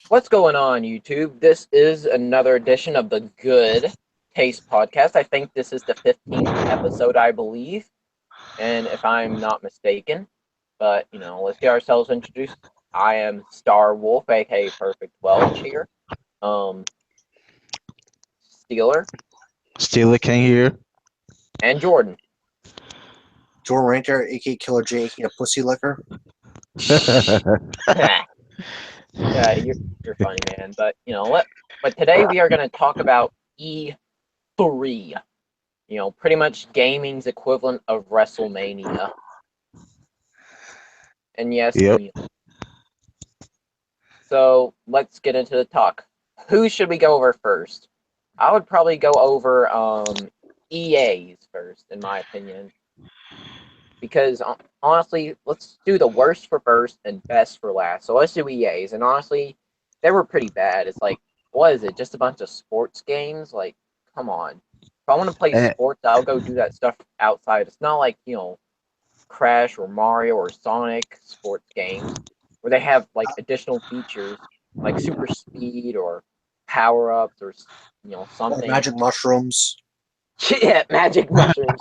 What's going on, YouTube? This is another edition of the Good Taste Podcast. I think this is the 15th episode, I believe, and if I'm not mistaken. But, let's get ourselves introduced. I am Star Wolf, aka Perfect Welch here. Steeler, Steeler King here. and Jordan. Jordan Ranter, aka Killer J, aka Pussy Licker. Yeah, you're funny, man. But, but today we are going to talk about E3. Pretty much gaming's equivalent of WrestleMania. And yes, Yep. So let's get into the talk. Who should we go over first? I would probably go over EA's first, in my opinion. Because honestly, let's do the worst for first and best for last. So let's do EA's. And honestly, they were pretty bad. It's like, what is it? Just a bunch of sports games? Like, come on. If I want to play sports, I'll go do that stuff outside. It's not like, Crash or Mario or Sonic sports games where they have like additional features like super speed or power ups or something. Magic mushrooms. Yeah, magic mushrooms.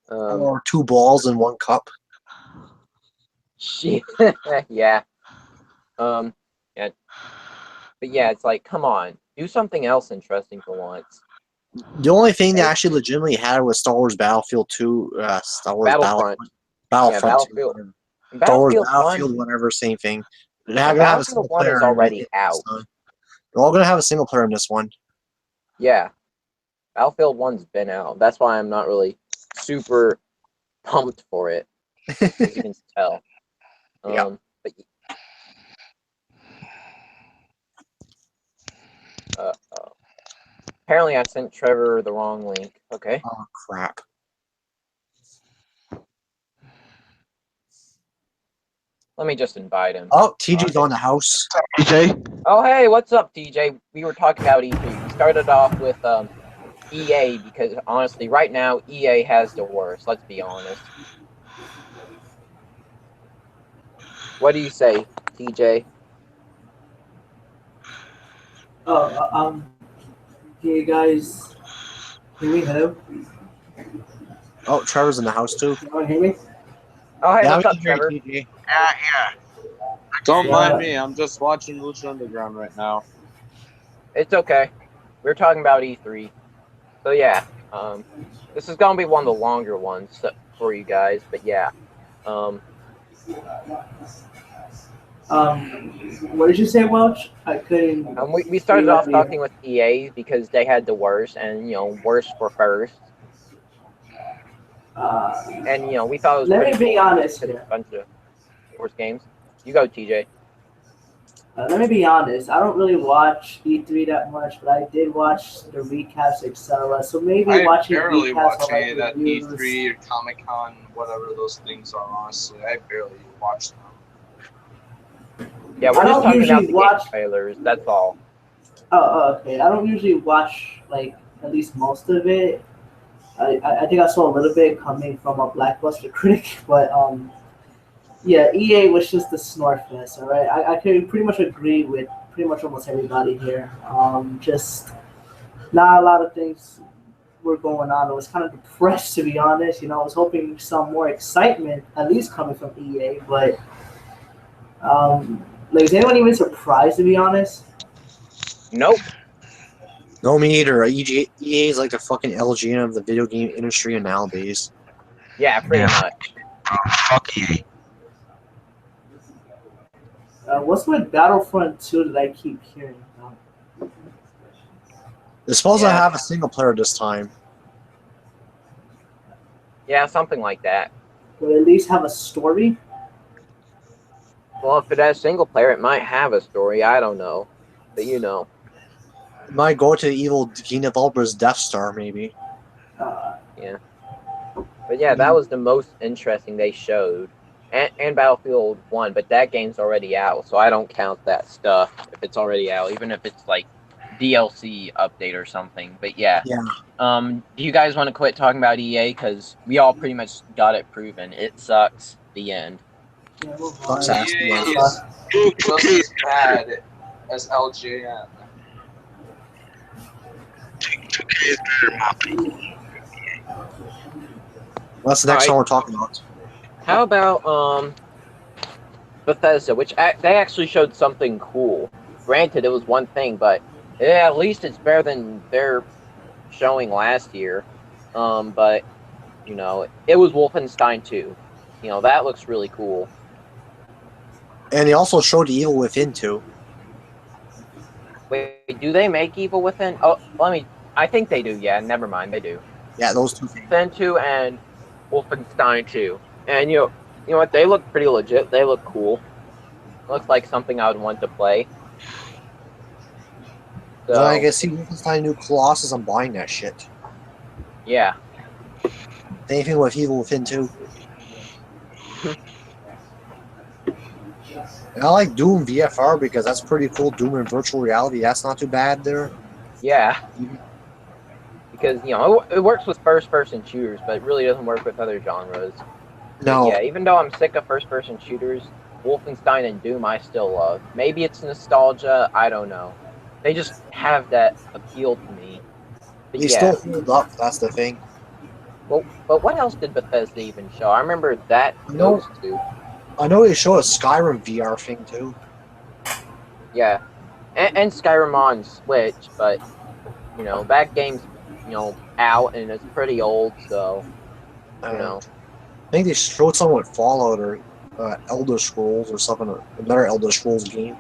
Or 2 balls in 1 cup. Shit. Yeah. Yeah. But yeah, it's like, come on, do something else interesting for once. The only thing that actually legitimately had was Star Wars Battlefield 2, Star Wars Battlefront. Battlefront Yeah, 2. Battlefield. Star Wars Battlefield 1. Battlefield, whatever, same thing. Battlefield 1 is already out. They're all going to have a single player in this one. Yeah. Battlefield 1's been out. That's why I'm not really super pumped for it, as you can tell. Yeah. But, apparently I sent Trevor the wrong link. Okay. Oh, crap. Let me just invite him. Oh, TJ's on the house. TJ? Oh, hey, what's up, TJ? We were talking about E3. We started off with EA because, honestly, right now, EA has the worst. Let's be honest. What do you say, TJ? Can you guys hear me? Hello? Oh, Trevor's in the house, too. Can you hear me? Oh, hey, Yeah, what's we up, can hear you, Trevor? TJ. Don't Yeah. mind me. I'm just watching Lucha Underground right now. It's okay. We're talking about E3. So, yeah. This is going to be one of the longer ones for you guys. But, yeah. What did you say, Welch? I couldn't. We started off talking with EA because they had the worst and, worst for first. And, we thought it was Let pretty me be cool honest because it's here. a bunch of sports games. You go, TJ. Let me be honest. I don't really watch E3 that much, but I did watch the recaps, etc. So maybe I watching barely recaps watch or like any of that reviews. E3 or Comic Con, whatever those things are, honestly. I barely watch them. Yeah, I we're just don't talking about usually the watch- game trailers. That's all. Oh, okay. I don't usually watch like at least most of it. I think I saw a little bit coming from a Blackbuster critic, but yeah, EA was just a snore fest. All right, I could pretty much agree with pretty much almost everybody here. Just not a lot of things were going on. I was kind of depressed, to be honest. I was hoping some more excitement, at least coming from EA, but like, is anyone even surprised, to be honest? Nope. No, me either. EA is like the fucking LG of the video game industry nowadays. Yeah, pretty Yeah. much. Fuck you. What's with Battlefront 2 that I keep hearing about? They're supposed to Yeah. have a single player this time. Yeah, something like that. Will it at least have a story? Well, if it has single player, it might have a story. I don't know. But It might go to the evil game developer's Death Star, maybe. Yeah. But yeah, that was the most interesting they showed. And Battlefield 1, but that game's already out, so I don't count that stuff if it's already out, even if it's like DLC update or something. But yeah. Yeah. Do you guys want to quit talking about EA? Because we all pretty much got it proven. It sucks. The end. Yeah, move Sucks on. ass. EA Yeah. is just as bad as LJN. 2K is better in my opinion. That's the next Alright. one we're talking about. How about Bethesda, which they actually showed something cool. Granted, it was one thing, but at least it's better than their showing last year. But you know, it was Wolfenstein 2. You know, that looks really cool. And they also showed Evil Within too. Wait, do they make Evil Within? Oh, I think they do. Yeah, never mind, they do. Yeah, those two things. Within 2 and Wolfenstein 2, and you know what? They look pretty legit. They look cool. Looks like something I would want to play. So, Then I guess see Wolfenstein New Colossus, I'm buying that shit. yeah. Same thing with Evil Within too. And I like Doom VFR because that's pretty cool. Doom in virtual reality, that's not too bad there. Yeah. Because, you know, it works with first-person shooters, but it really doesn't work with other genres. No, Yeah, even though I'm sick of first-person shooters, Wolfenstein and Doom I still love. Maybe it's nostalgia, I don't know. They just have that appeal to me. But they yeah. still hold up, that's the thing. Well, but what else did Bethesda even show? I remember that No. those two. I know they showed a Skyrim VR thing too. Yeah. And Skyrim on Switch, but, you know, that game's, you know, out and it's pretty old, so, you know. I think they showed something with Fallout or Elder Scrolls or something, another Elder Scrolls game.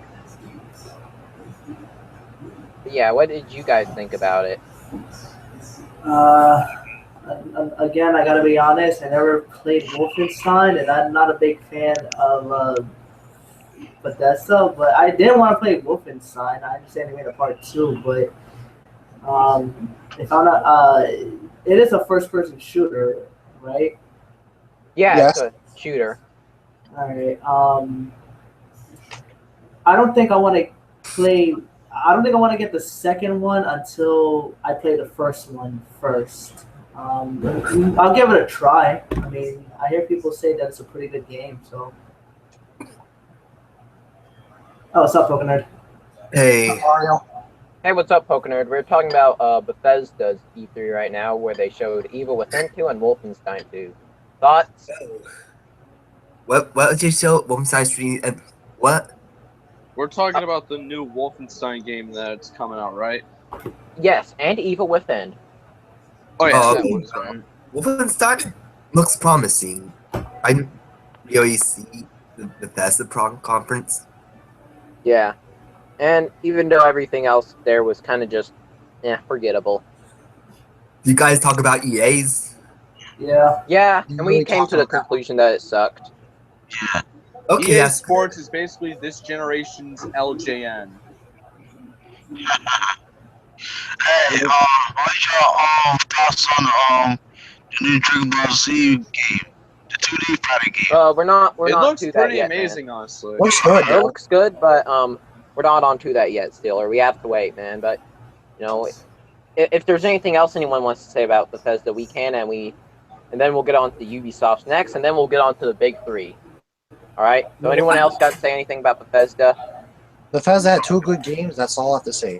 But yeah, what did you guys think about it? Again, I gotta be honest. I never played Wolfenstein, and I'm not a big fan of Bethesda. But I did want to play Wolfenstein. I understand they made a part 2, but if I'm not, it is a first-person shooter, right? Yeah, Yes. it's a shooter. All right. I don't think I want to play. I don't think I want to get the second one until I play the first one first. I'll give it a try. I mean, I hear people say that it's a pretty good game. So, oh, what's up, Pokenerd? Hey, Mario. Hey, what's up, Pokenerd? We're talking about Bethesda's E3 right now, where they showed Evil Within 2 and Wolfenstein 2. Thoughts? what did you show? Wolfenstein Stream and what? We're talking about the new Wolfenstein game that's coming out, right? Yes, and Evil Within. Oh yeah, Oh, that okay. one as well. Wolfenstein looks promising. I didn't really see the Bethesda conference. Yeah. And even though everything else there was kind of just, forgettable. You guys talk about EA's? Yeah. Yeah, You and we really came talked to the about that. conclusion that it sucked. Okay, EA that's Sports is basically this generation's LJN. Hey, what y'all thoughts on the new Dragon Ball Z game, the 2D fighting game? We're not It looks to that pretty yet, man. amazing, honestly. Looks good. It looks good, but we're not onto that yet still, or we have to wait, man. But you know, if there's anything else anyone wants to say about Bethesda, we can, and then we'll get on to Ubisoft next, and then we'll get on to the big three. All right. So anyone else got to say anything about Bethesda? Bethesda had 2 good games, that's all I have to say.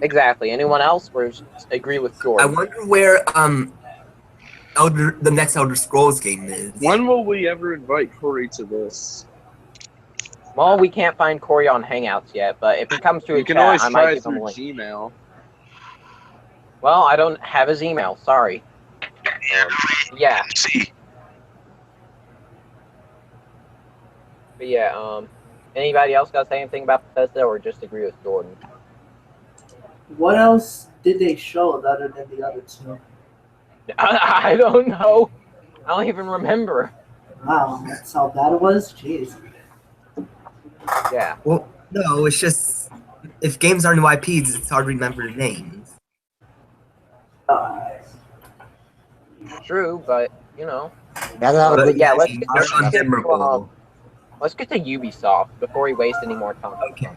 Exactly. Anyone else? Or agree with I Jordan? wonder where the next Elder Scrolls game is. When will we ever invite Corey to this? Well, we can't find Corey on Hangouts yet, but if he comes to a You can chat, always I try might it give him a through link. Gmail. Well, I don't have his email. Sorry. Yeah. See, But yeah, anybody else got to say anything about Bethesda, or just agree with Jordan? What else did they show other than the other 2? I don't know. I don't even remember. Wow, that's how bad it was. Jeez. Yeah. Well, no, it's just if games are new IPs, it's hard to remember the names. True, but you know, Yeah, they have a But good yeah, game. let's They're get to, unmemorable. let's get to Ubisoft before we waste any more time. Okay.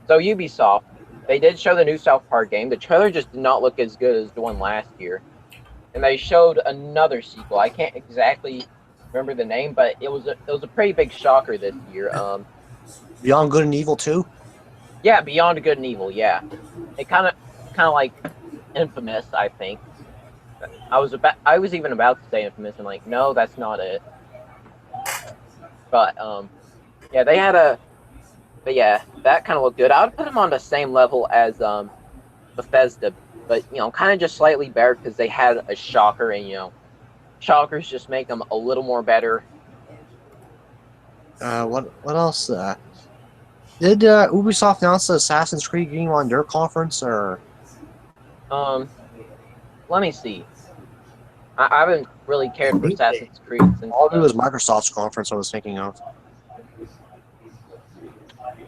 So Ubisoft, they did show the new South Park game. The trailer just did not look as good as the one last year, and they showed another sequel. I can't exactly remember the name, but it was a pretty big shocker this year. Beyond Good and Evil 2? Yeah, Beyond Good and Evil. Yeah, it kind of like Infamous, I think. I was even about to say Infamous, and like, no, that's not it. But yeah, they had but yeah, that kind of looked good. I would put them on the same level as Bethesda, but kind of just slightly better because they had a shocker, and shockers just make them a little more better. What else? Did Ubisoft announce the Assassin's Creed game on their conference, or? Let me see. I haven't really cared for Assassin's Creed since. All it was Microsoft's conference I was thinking of.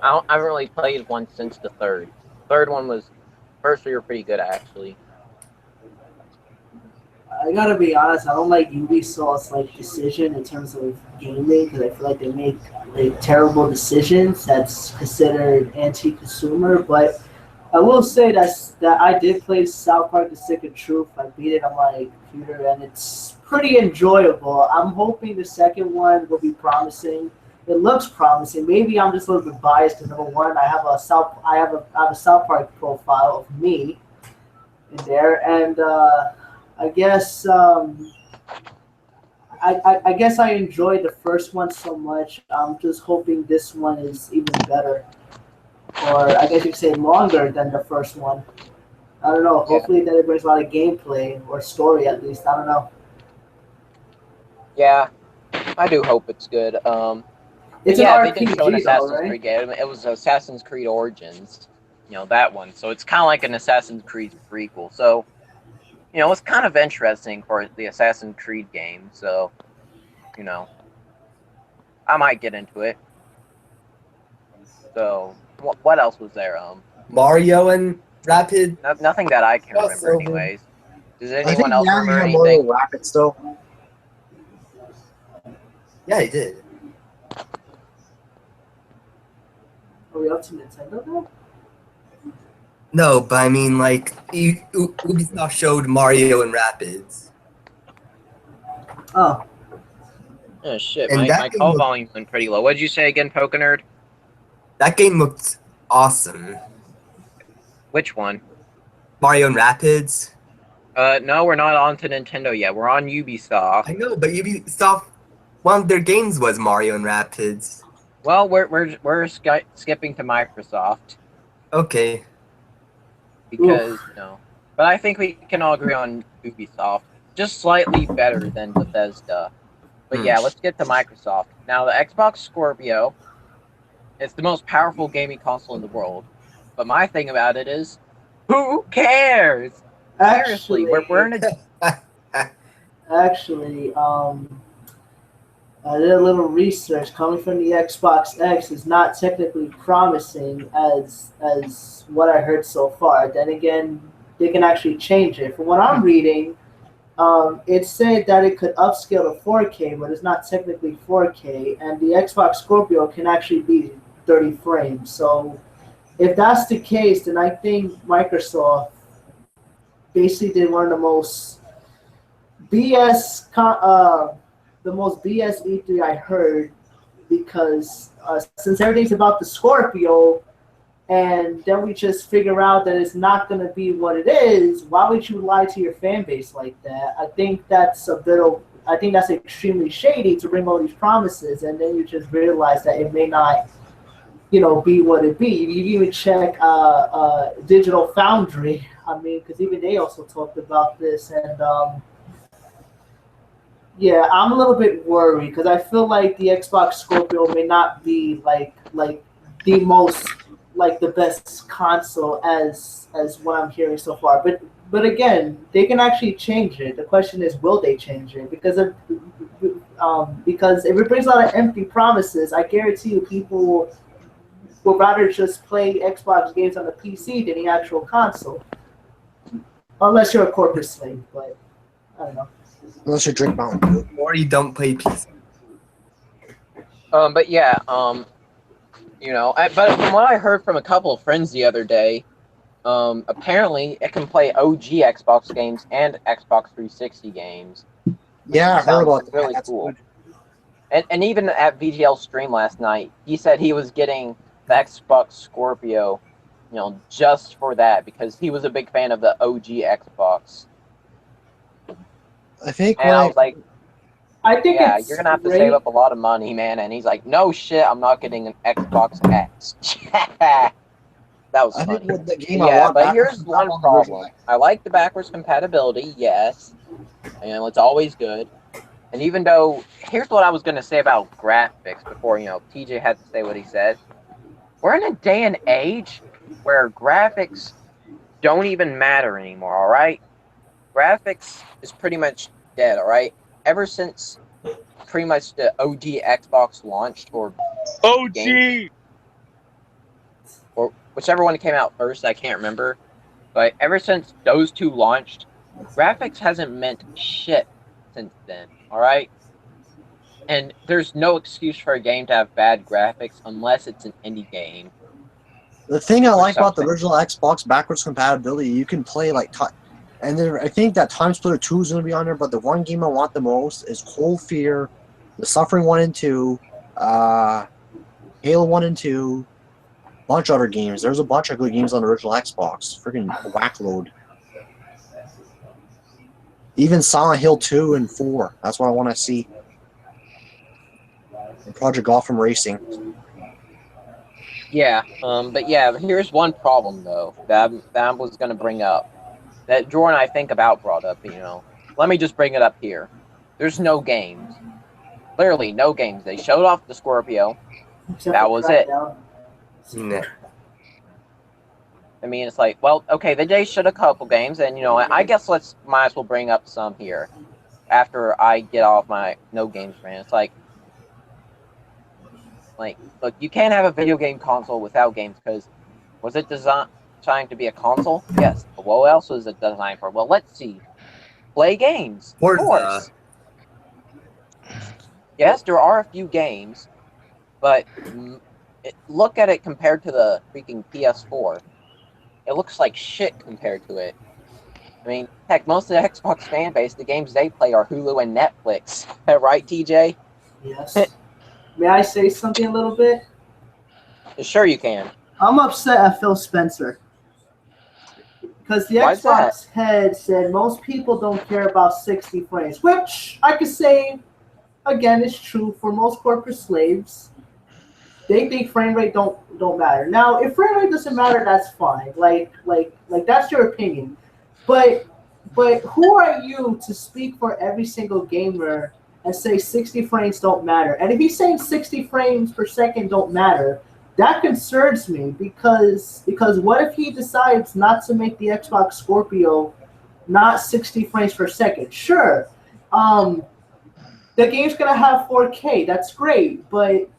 I haven't really played one since the third. Third one was first. We were pretty good actually. I gotta be honest, I don't like Ubisoft's decision in terms of gaming because I feel like they make terrible decisions that's considered anti-consumer. But I will say that I did play South Park: The Stick of Truth. I beat it on my computer and it's pretty enjoyable. I'm hoping the second one will be promising. It looks promising. Maybe I'm just a little bit biased because number one, I have a South Park profile of me in there, and I guess I guess I enjoyed the first one so much. I'm just hoping this one is even better, or I guess you could say longer than the first one. I don't know. Hopefully that it brings a lot of gameplay or story at least. I don't know. Yeah, I do hope it's good. It's yeah, an they did show an RPG, Assassin's though, right? Creed game. It was Assassin's Creed Origins, that one. So it's kind of like an Assassin's Creed prequel. So, it's kind of interesting for the Assassin's Creed game. So, I might get into it. So, what else was there? Mario and Rapid. Nothing that I can remember, Also- anyways. Does I think anyone else now remember you have Mario anything? Rapids though. Yeah, he did. Are we up to Nintendo now? No, but I mean, Ubisoft showed Mario and Rapids. Oh, Oh shit, And my that call game volume went pretty low. What did you say again, Pokenerd? That game looked awesome. Which one? Mario and Rapids. No, we're not on to Nintendo yet. We're on Ubisoft. I know, but Ubisoft, one of their games was Mario and Rapids. Well, we're skipping to Microsoft Okay. because but I think we can all agree on Ubisoft, just slightly better than Bethesda. But yeah, let's get to Microsoft now. The Xbox Scorpio, it's the most powerful gaming console in the world. But my thing about it is, who cares? Seriously, we're in a Actually, I did a little research. Coming from the Xbox X is not technically promising as what I heard so far. Then again, they can actually change it. From what I'm reading, it said that it could upscale to 4K, but it's not technically 4K. And the Xbox Scorpio can actually be 30 frames. So if that's the case, then I think Microsoft basically did one of the most BS E3 I heard, because since everything's about the Scorpio, and then we just figure out that it's not going to be what it is, why would you lie to your fan base like that? I think that's extremely shady to bring all these promises, and then you just realize that it may not, be what it be. You even check Digital Foundry. I mean, because even they also talked about this, and yeah, I'm a little bit worried because I feel like the Xbox Scorpio may not be like the most, the best console as what I'm hearing so far. But again, they can actually change it. The question is, will they change it? Because if it brings a lot of empty promises, I guarantee you people would rather just play Xbox games on the PC than the actual console. Unless you're a corporate slave, but I don't know. Unless you drink Mountain Dew. Or you don't play PC. but yeah, but from what I heard from a couple of friends the other day, apparently it can play OG Xbox games and Xbox 360 games. Yeah, I heard Sounds about that. really That's cool. good. And even at VGL stream last night, he said he was getting the Xbox Scorpio, just for that because he was a big fan of the OG Xbox. I think And I was like, I think yeah, it's you're gonna have to great. save up a lot of money, man. And he's like, no shit, I'm not getting an Xbox X. That was I think funny. with the game I Yeah, want but backwards here's one compatible on the original problem. I like the backwards compatibility, yes. It's always good. And even though, here's what I was going to say about graphics before, TJ had to say what he said. We're in a day and age where graphics don't even matter anymore, all right? Graphics is pretty much dead, all right? Ever since pretty much the OG Xbox launched, or OG! or whichever one came out first, I can't remember. But ever since those two launched, graphics hasn't meant shit since then, alright? And there's no excuse for a game to have bad graphics unless it's an indie game. The thing I Or like about the something. original Xbox backwards compatibility, you can play and then I think that Time Splitter 2 is going to be on there, but the one game I want the most is Cold Fear, The Suffering 1 and 2, Halo 1 and 2, bunch of other games. There's a bunch of good games on the original Xbox. Freaking whackload. Even Silent Hill 2 and 4. That's what I want to see. And Project Gotham Racing. Yeah, but here's one problem though that I was gonna bring up. That Jordan I think about brought up, Let me just bring it up here. There's no games. Literally no games. They showed off the Scorpio. Except That for was it. Crackdown. Nah. I mean, it's like, well, okay, they showed a couple games, and I guess might as well bring up some here after I get off my no games rant. It's like, look, you can't have a video game console without games because was it designed to be a console? Yes. But what else was it designed for? Well, let's see. Play games. Of Forza. course. Yes, there are a few games, but look at it compared to the freaking PS4. It looks like shit compared to it. I mean, heck, most of the Xbox fan base, the games they play are Hulu and Netflix. Right, TJ? Yes. May I say something a little bit? Sure you can. I'm upset at Phil Spencer. Because the Why's that? Xbox head said most people don't care about 60 frames, which I could say, again, is true for most corporate slaves. They think frame rate don't matter. Now, if frame rate doesn't matter, that's fine. Like that's your opinion. But who are you to speak for every single gamer and say 60 frames don't matter? And if he's saying 60 frames per second don't matter, that concerns me because what if he decides not to make the Xbox Scorpio not 60 frames per second? Sure, the game's gonna have 4K. That's great, but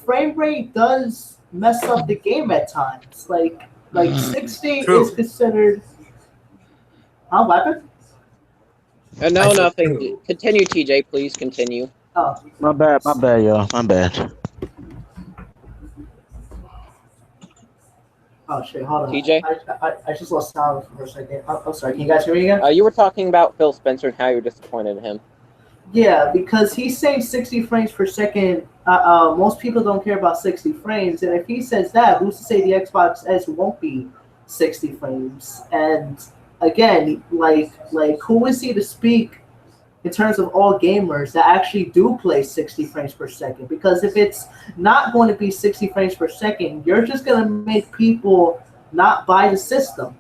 frame rate does mess up the game at times. Like 60 True. is considered. Huh? What happened? No, I said nothing. true. Continue, TJ. Please continue. Oh, My bad, y'all. My bad. oh shit! Hold on. TJ? I just lost sound for a second. I'm sorry. Can you guys hear me again? You were talking about Phil Spencer and how you're disappointed in him. Yeah, because he's saying 60 frames per second. Most people don't care about 60 frames, and if he says that, who's to say the Xbox S won't be 60 frames? And again, like who is he to speak in terms of all gamers that actually do play 60 frames per second? Because if it's not going to be 60 frames per second, you're just going to make people not buy the system.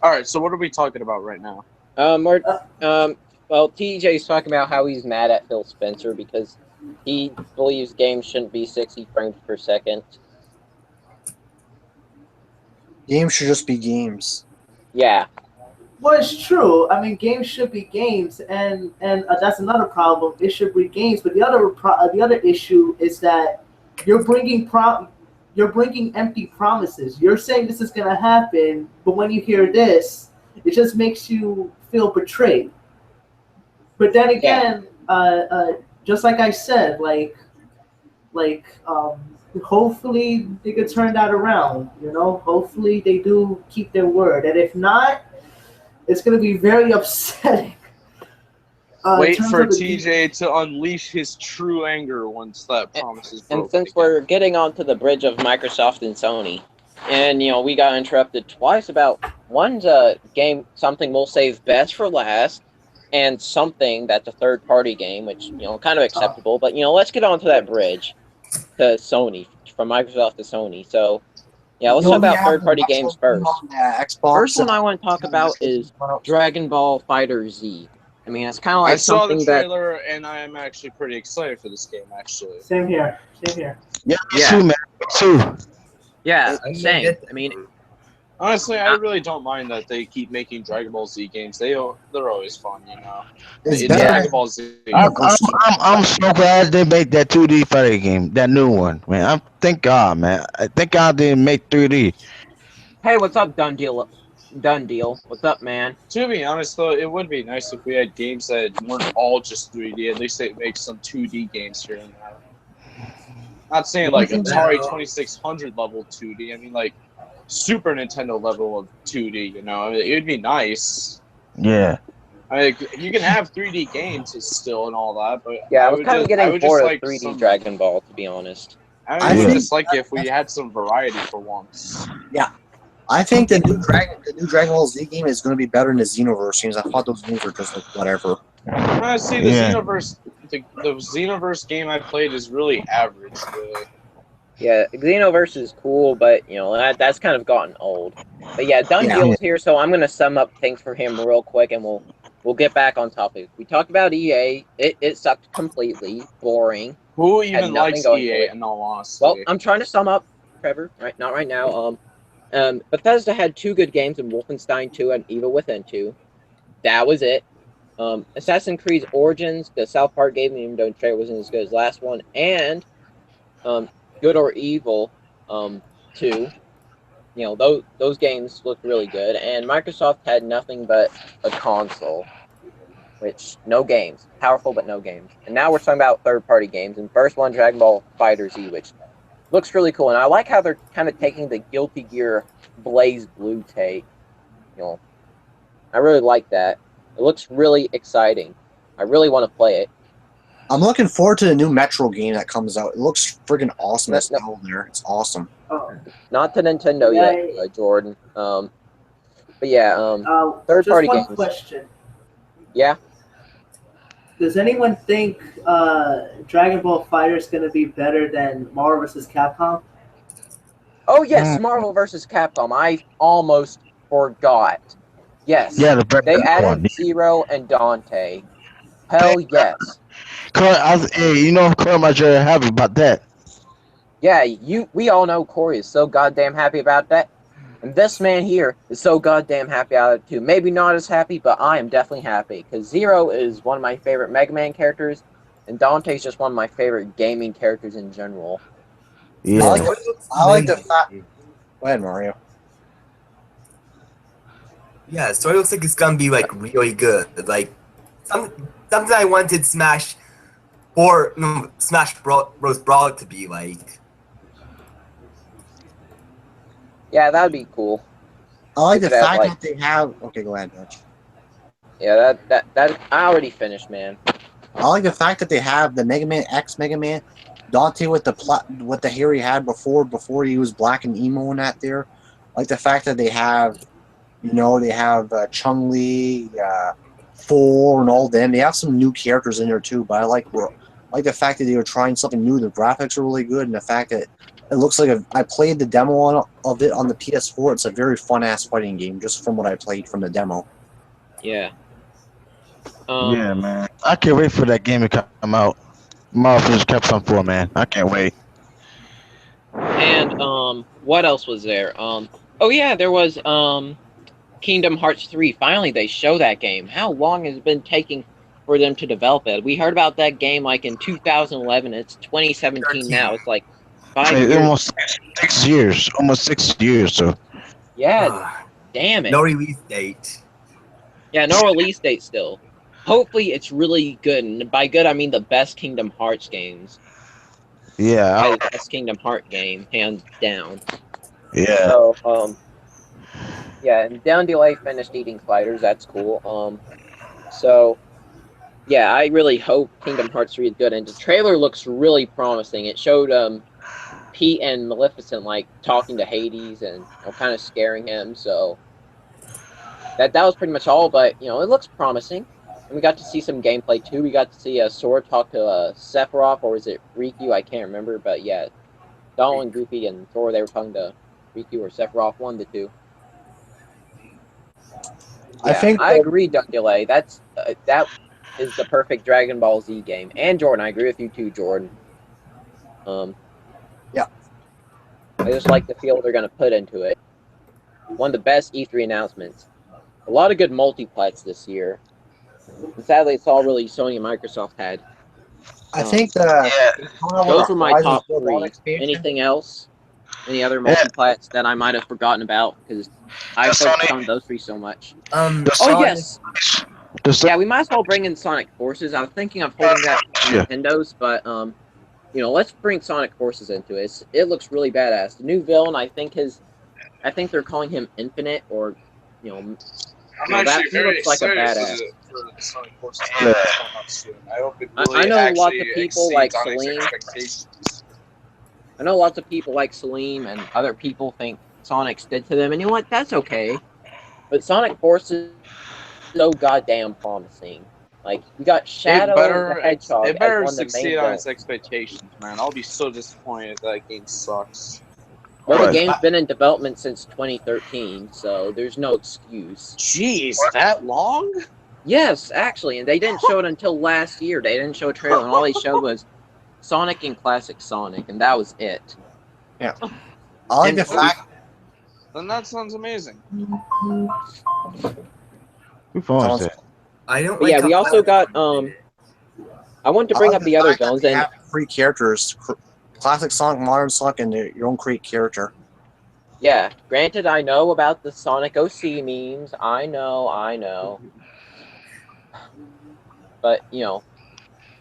Alright, so what are we talking about right now? Well, TJ's talking about how he's mad at Phil Spencer because he believes games shouldn't be 60 frames per second. Games should just be games. Yeah. Well, it's true. I mean, games should be games, and that's another problem. It should be games, but the other issue is that you're bringing empty promises. You're saying this is gonna happen, but when you hear this, it just makes you feel betrayed. But then again, just like I said, hopefully they could turn that around. Hopefully they do keep their word, and if not, it's going to be very upsetting. In Wait terms for of the TJ to unleash his true anger once that promise is broken. And since we're getting onto the bridge of Microsoft and Sony, and we got interrupted twice about one's a game, something we'll save best for last, and something that's a third-party game, which kind of acceptable. But let's get onto that bridge to Sony, from Microsoft to Sony. So yeah, let's talk about third-party games first. Xbox. First one I want to talk about is Dragon Ball Fighter Z. I mean, it's kind of like I saw the something that trailer, and I am actually pretty excited for this game, actually. Same here. Same here. Yeah, Yeah. too, man. Me too. yeah, I same. get I mean, Honestly, I really don't mind that they keep making Dragon Ball Z games. They're always fun, It's It's better. Dragon Ball Z. I'm so glad they made that 2D fighting game, that new one, man. Thank God, man. Thank God they didn't make 3D. hey, what's up, Done Deal? Done Deal. What's up, man? To be honest, though, it would be nice if we had games that weren't all just 3D. At least they make some 2D games here and there. Not saying like Atari 2600 level 2D. I mean like Super Nintendo level of 2D. I mean, it would be nice. Yeah. I mean, you can have 3D games still and all that, but Yeah, I I was would kind of just- I getting would just bored of like 3D some- Dragon Ball, to be honest. I would think- just like if we had some variety for once. I think the new Dragon Ball Z game is going to be better than the Xenoverse games. I thought those games were just like whatever. See, the Yeah. Xenoverse, the Xenoverse game I played is really average. Really. Yeah, Xenoverse is cool, but that's kind of gotten old. But yeah, Done Yeah. Deal's here, so I'm gonna sum up things for him real quick, and we'll get back on topic. We talked about EA. It sucked completely, boring. Who Had even nothing likes going EA? for it. In all honesty, Well, I'm trying to sum up, Trevor. Right, not right now. Bethesda had two good games in Wolfenstein 2 and Evil Within 2. That was it. Assassin's Creed Origins, the South Park game, even though the trailer wasn't as good as last one, and Good or Evil 2. Those games looked really good, and Microsoft had nothing but a console, which no games, powerful but no games. And now we're talking about third-party games. And first one, Dragon Ball Fighter Z, which looks really cool, and I like how they're kind of taking the Guilty Gear Blaze Blue take. I really like that. It looks really exciting. I really want to play it. I'm looking forward to the new Metro game that comes out. It looks friggin' awesome. It's No. still there. It's awesome. Oh, Not to Nintendo yet, Jordan. But yeah, third-party just one games. question. Yeah. Does anyone think Dragon Ball Fighter is going to be better than Marvel vs. Capcom? Oh yes, Marvel vs. Capcom. I almost forgot. Yes. Yeah, the They one. added Zero and Dante. Hell yes. Hey, Corey might be happy about that. Yeah, we all know Corey is so goddamn happy about that. And this man here is so goddamn happy about it too. Maybe not as happy, but I am definitely happy. Because Zero is one of my favorite Mega Man characters, and Dante's just one of my favorite gaming characters in general. Yeah. I like the fact. Go ahead, Mario. Yeah, so it looks like it's gonna be like really good. Like something I wanted Smash Bros. Brawl to be like. Yeah, that'd be cool. I like the Look at that, fact like- that they have. Okay, go ahead, Dutch. Yeah, that I already finished, man. I like the fact that they have the Mega Man X Mega Man, Dante with the hair he had before he was black and emo and that there. I like the fact that they have, Chun-Li, Thor, and all them. They have some new characters in there too. But I like the fact that they were trying something new. The graphics are really good, and the fact that it looks like I played the demo of it on the PS4. It's a very fun ass fighting game, just from what I played from the demo. Yeah. Yeah, man. I can't wait for that game to come out. Marvel vs. Capcom 4, man. I can't wait. And what else was there? Oh yeah, there was Kingdom Hearts 3. Finally, they show that game. How long has it been taking for them to develop it? We heard about that game like in 2011. It's 2017 now. It's like 5 years. Almost 6 years. Almost 6 years. So Yeah, damn it. No release date. Yeah, no release date still. Hopefully, it's really good. And by good, I mean the best Kingdom Hearts games. yeah, Best Kingdom Heart game, hands down. yeah. So, yeah, and Down Delay finished eating spiders. That's cool. So, yeah, I really hope Kingdom Hearts 3 is good, and the trailer looks really promising. It showed Pete and Maleficent like talking to Hades and kind of scaring him. So that was pretty much all. But it looks promising, and we got to see some gameplay too. We got to see Sora talk to Sephiroth, or was it Riku? I can't remember, but yeah, Donald and Goofy and Sora, they were talking to Riku or Sephiroth, one of the two. I think I agree, Delay. That is the perfect Dragon Ball Z game. And Jordan, I agree with you too, Jordan. Yeah. I just like the feel they're going to put into it. One of the best E3 announcements. A lot of good multiplats this year. And sadly, it's all really Sony and Microsoft had. I think Those were my top Zero Dawn 3. expansion. Anything else? Any other multiplats that I might have forgotten about? Because I focused on those 3 so much. Yes! Yeah, we might as well bring in Sonic Forces. I was thinking of holding that for Nintendo's, but let's bring Sonic Forces into it. It looks really badass. The new villain, I think they're calling him Infinite, or I'm that actually he very looks like a excited badass. for the Sonic Forces game that's coming up soon. I hope it really I know lots actually of people exceeds like Sonic's Salim. expectations. I know lots of people like Salim, and other people think Sonic's dead to them, and you know what? That's okay. But Sonic Forces is so goddamn promising. Like, we got Shadow the Hedgehog It better as one of the main succeed on its villains. expectations, man. I'll be so disappointed if that game sucks. Well, the game's been in development since 2013, so there's no excuse. Jeez, that long? Yes, actually, and they didn't show it until last year. They didn't show a trailer, and all they showed was Sonic and Classic Sonic, and that was it. Yeah. I like the fact. Then that sounds amazing. Who phones it? I don't. But yeah, we also got I wanted to bring up the other villains, and free characters, Classic Sonic, Modern Sonic, and your own create character. yeah, granted, I know about the Sonic OC memes. I know. But,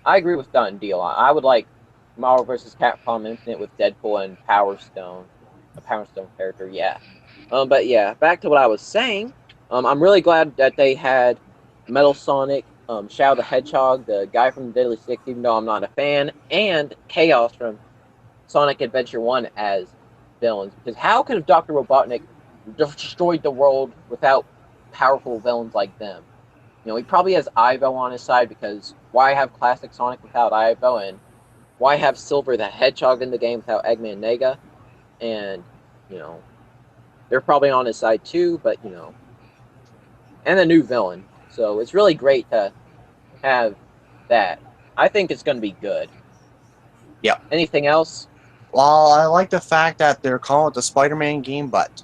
I agree with Done Deal. I would like Marvel vs. Capcom Infinite with Deadpool and Power Stone. A Power Stone character, yeah. But yeah, back to what I was saying. I'm really glad that they had Metal Sonic, Shadow the Hedgehog, the guy from Deadly Six, even though I'm not a fan, and Chaos from Sonic Adventure 1 as villains. Because how could have Dr. Robotnik destroyed the world without powerful villains like them? He probably has Ivo on his side, because why have Classic Sonic without Ivo? And why have Silver the Hedgehog in the game without Eggman and Nega? And, they're probably on his side too, but, and a new villain. So it's really great to have that. I think it's going to be good. Yep. Anything else? Well, I like the fact that they're calling it the Spider-Man game, but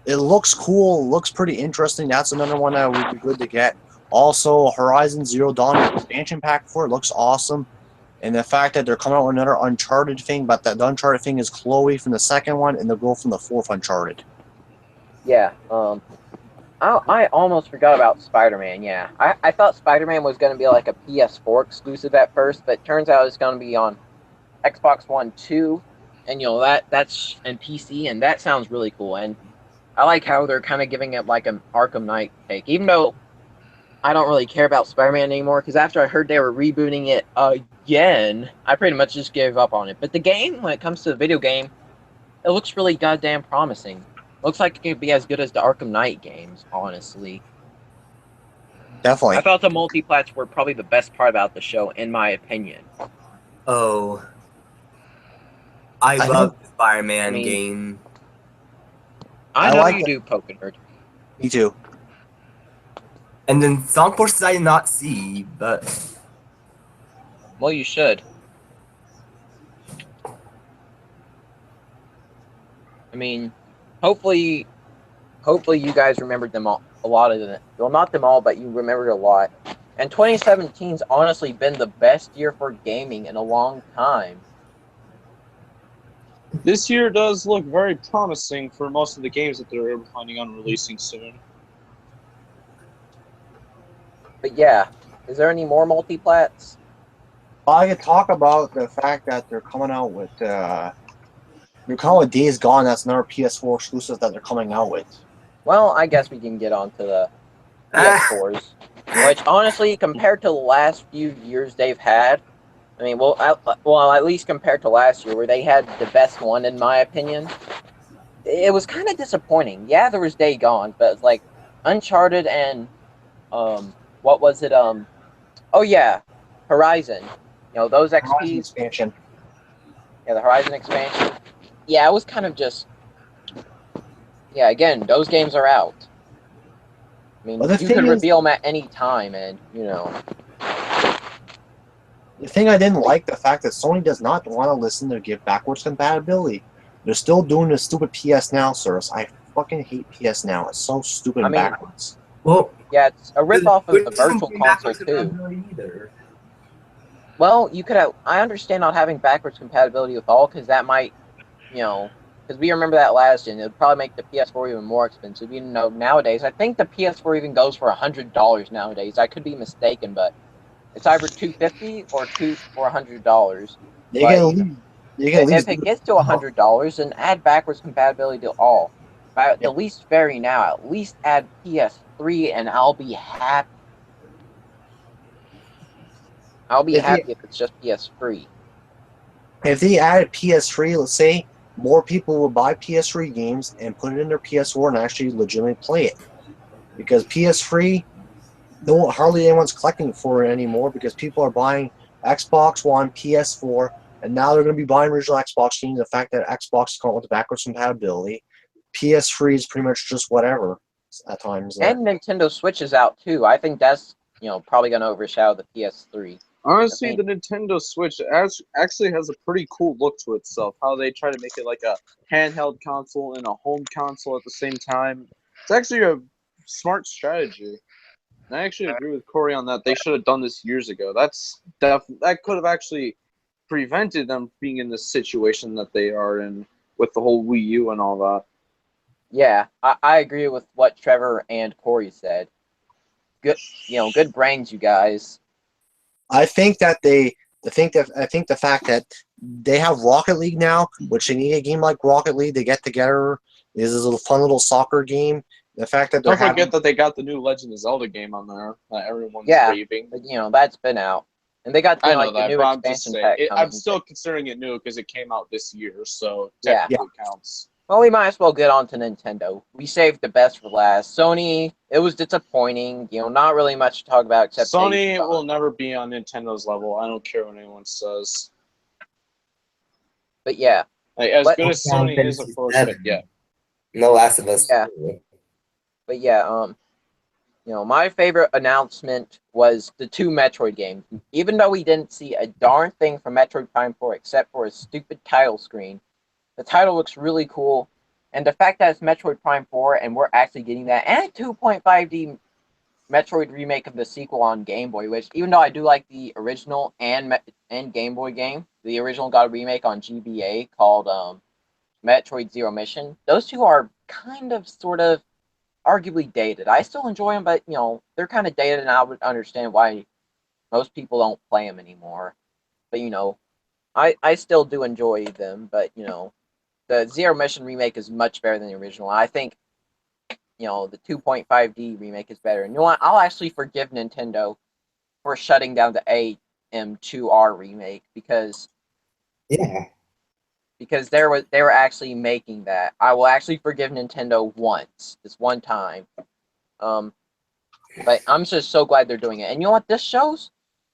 it looks cool, looks pretty interesting. That's another one that would be good to get. Also, Horizon Zero Dawn expansion pack for it looks awesome. And the fact that they're coming out with another Uncharted thing, but that the Uncharted thing is Chloe from the second one and the girl from the fourth Uncharted. Yeah, I almost forgot about Spider-Man, yeah. I thought Spider-Man was going to be like a PS4 exclusive at first, but turns out it's going to be on Xbox One too, and that's and PC, and that sounds really cool. And I like how they're kind of giving it like an Arkham Knight take, even though I don't really care about Spider-Man anymore, because after I heard they were rebooting it again, I pretty much just gave up on it. But the game, when it comes to the video game, it looks really goddamn promising. Looks like it could be as good as the Arkham Knight games, honestly. Definitely. I thought the multiplats were probably the best part about the show, in my opinion. Oh. I love the Spider-Man game. I know like you do, Pokenerd. Me too. And then Sonic Forces I did not see, but... Well, you should. I mean, hopefully you guys remembered them all. A lot of them. Well, not them all, but you remembered a lot. And 2017's honestly been the best year for gaming in a long time. This year does look very promising for most of the games that they're planning on releasing soon. But yeah, is there any more multiplats? I could talk about the fact that they're coming out with Days Gone. That's another PS4 exclusive that they're coming out with. Well, I guess we can get on to the PS4s. Which honestly, compared to the last few years they've had, I mean, well, at least compared to last year where they had the best one in my opinion, it was kind of disappointing. Yeah, there was Day Gone, but like Uncharted and what was it? Oh yeah, Horizon. You know those Horizon XPs. expansion. Yeah, the Horizon expansion. Yeah, it was kind of just. Yeah, again, those games are out. I mean, Well, the you thing could is, reveal them at any time, and the thing I didn't like the fact that Sony does not want to listen to give backwards compatibility. They're still doing the stupid PS Now service. I fucking hate PS Now. It's so stupid I and mean, backwards. Well, yeah, it's a ripoff of the Wouldn't Virtual be Console backwards too. compatibility either. Well, you could have. I understand not having backwards compatibility with all, because that might, because we remember that last gen. It would probably make the PS4 even more expensive. Even though nowadays, I think the PS4 even goes for $100 nowadays. I could be mistaken, but it's either $250 or $100. They But can leave. They can leave. if it gets to $100, then add backwards compatibility to all. At Yeah. the least vary now. At least add PS3, and I'll be happy. I'll be happy if it's just PS3. If they added PS3, let's say, more people will buy PS3 games and put it in their PS4 and actually legitimately play it. Because PS3, hardly anyone's collecting for it anymore because people are buying Xbox One, PS4, and now they're going to be buying original Xbox games. The fact that Xbox can't with the backwards compatibility, PS3 is pretty much just whatever at times. And Nintendo Switch is out too. I think that's probably going to overshadow the PS3. Honestly, I the Nintendo Switch actually has a pretty cool look to itself. How they try to make it like a handheld console and a home console at the same time. It's actually a smart strategy. And I actually agree with Corey on that. They should have done this years ago. That could have actually prevented them being in this situation that they are in with the whole Wii U and all that. Yeah, I agree with what Trevor and Corey said. Good, good brains, you guys. I think that I think the fact that they have Rocket League now, which they need a game like Rocket League to get together. This is a fun little soccer game. The fact that Don't forget that they got the new Legend of Zelda game on there that everyone's raving. But, that's been out, and they got I know like that, the new but I'm just expansion saying. pack. I'm still considering it new because it came out this year, so Yeah. technically counts. Well, we might as well get on to Nintendo. We saved the best for last. Sony, it was disappointing. Not really much to talk about except Sony will never be on Nintendo's level. I don't care what anyone says. But yeah. Like, as But- good as Sony is, of course, but yeah. No Last of Us. Yeah. But yeah, my favorite announcement was the 2 Metroid games. Even though we didn't see a darn thing from Metroid Prime 4 except for a stupid title screen, the title looks really cool. And the fact that it's Metroid Prime 4 and we're actually getting that, and a 2.5D Metroid remake of the sequel on Game Boy, which even though I do like the original and Game Boy game, the original got a remake on GBA called Metroid Zero Mission. Those two are kind of, sort of, arguably dated. I still enjoy them, but they're kind of dated, and I would understand why most people don't play them anymore. But I still do enjoy them. But the Zero Mission remake is much better than the original. I think the 2.5D remake is better. And you know what? I'll actually forgive Nintendo for shutting down the AM2R remake because they were actually making that. I will actually forgive Nintendo this one time. But I'm just so glad they're doing it. And you know what this shows?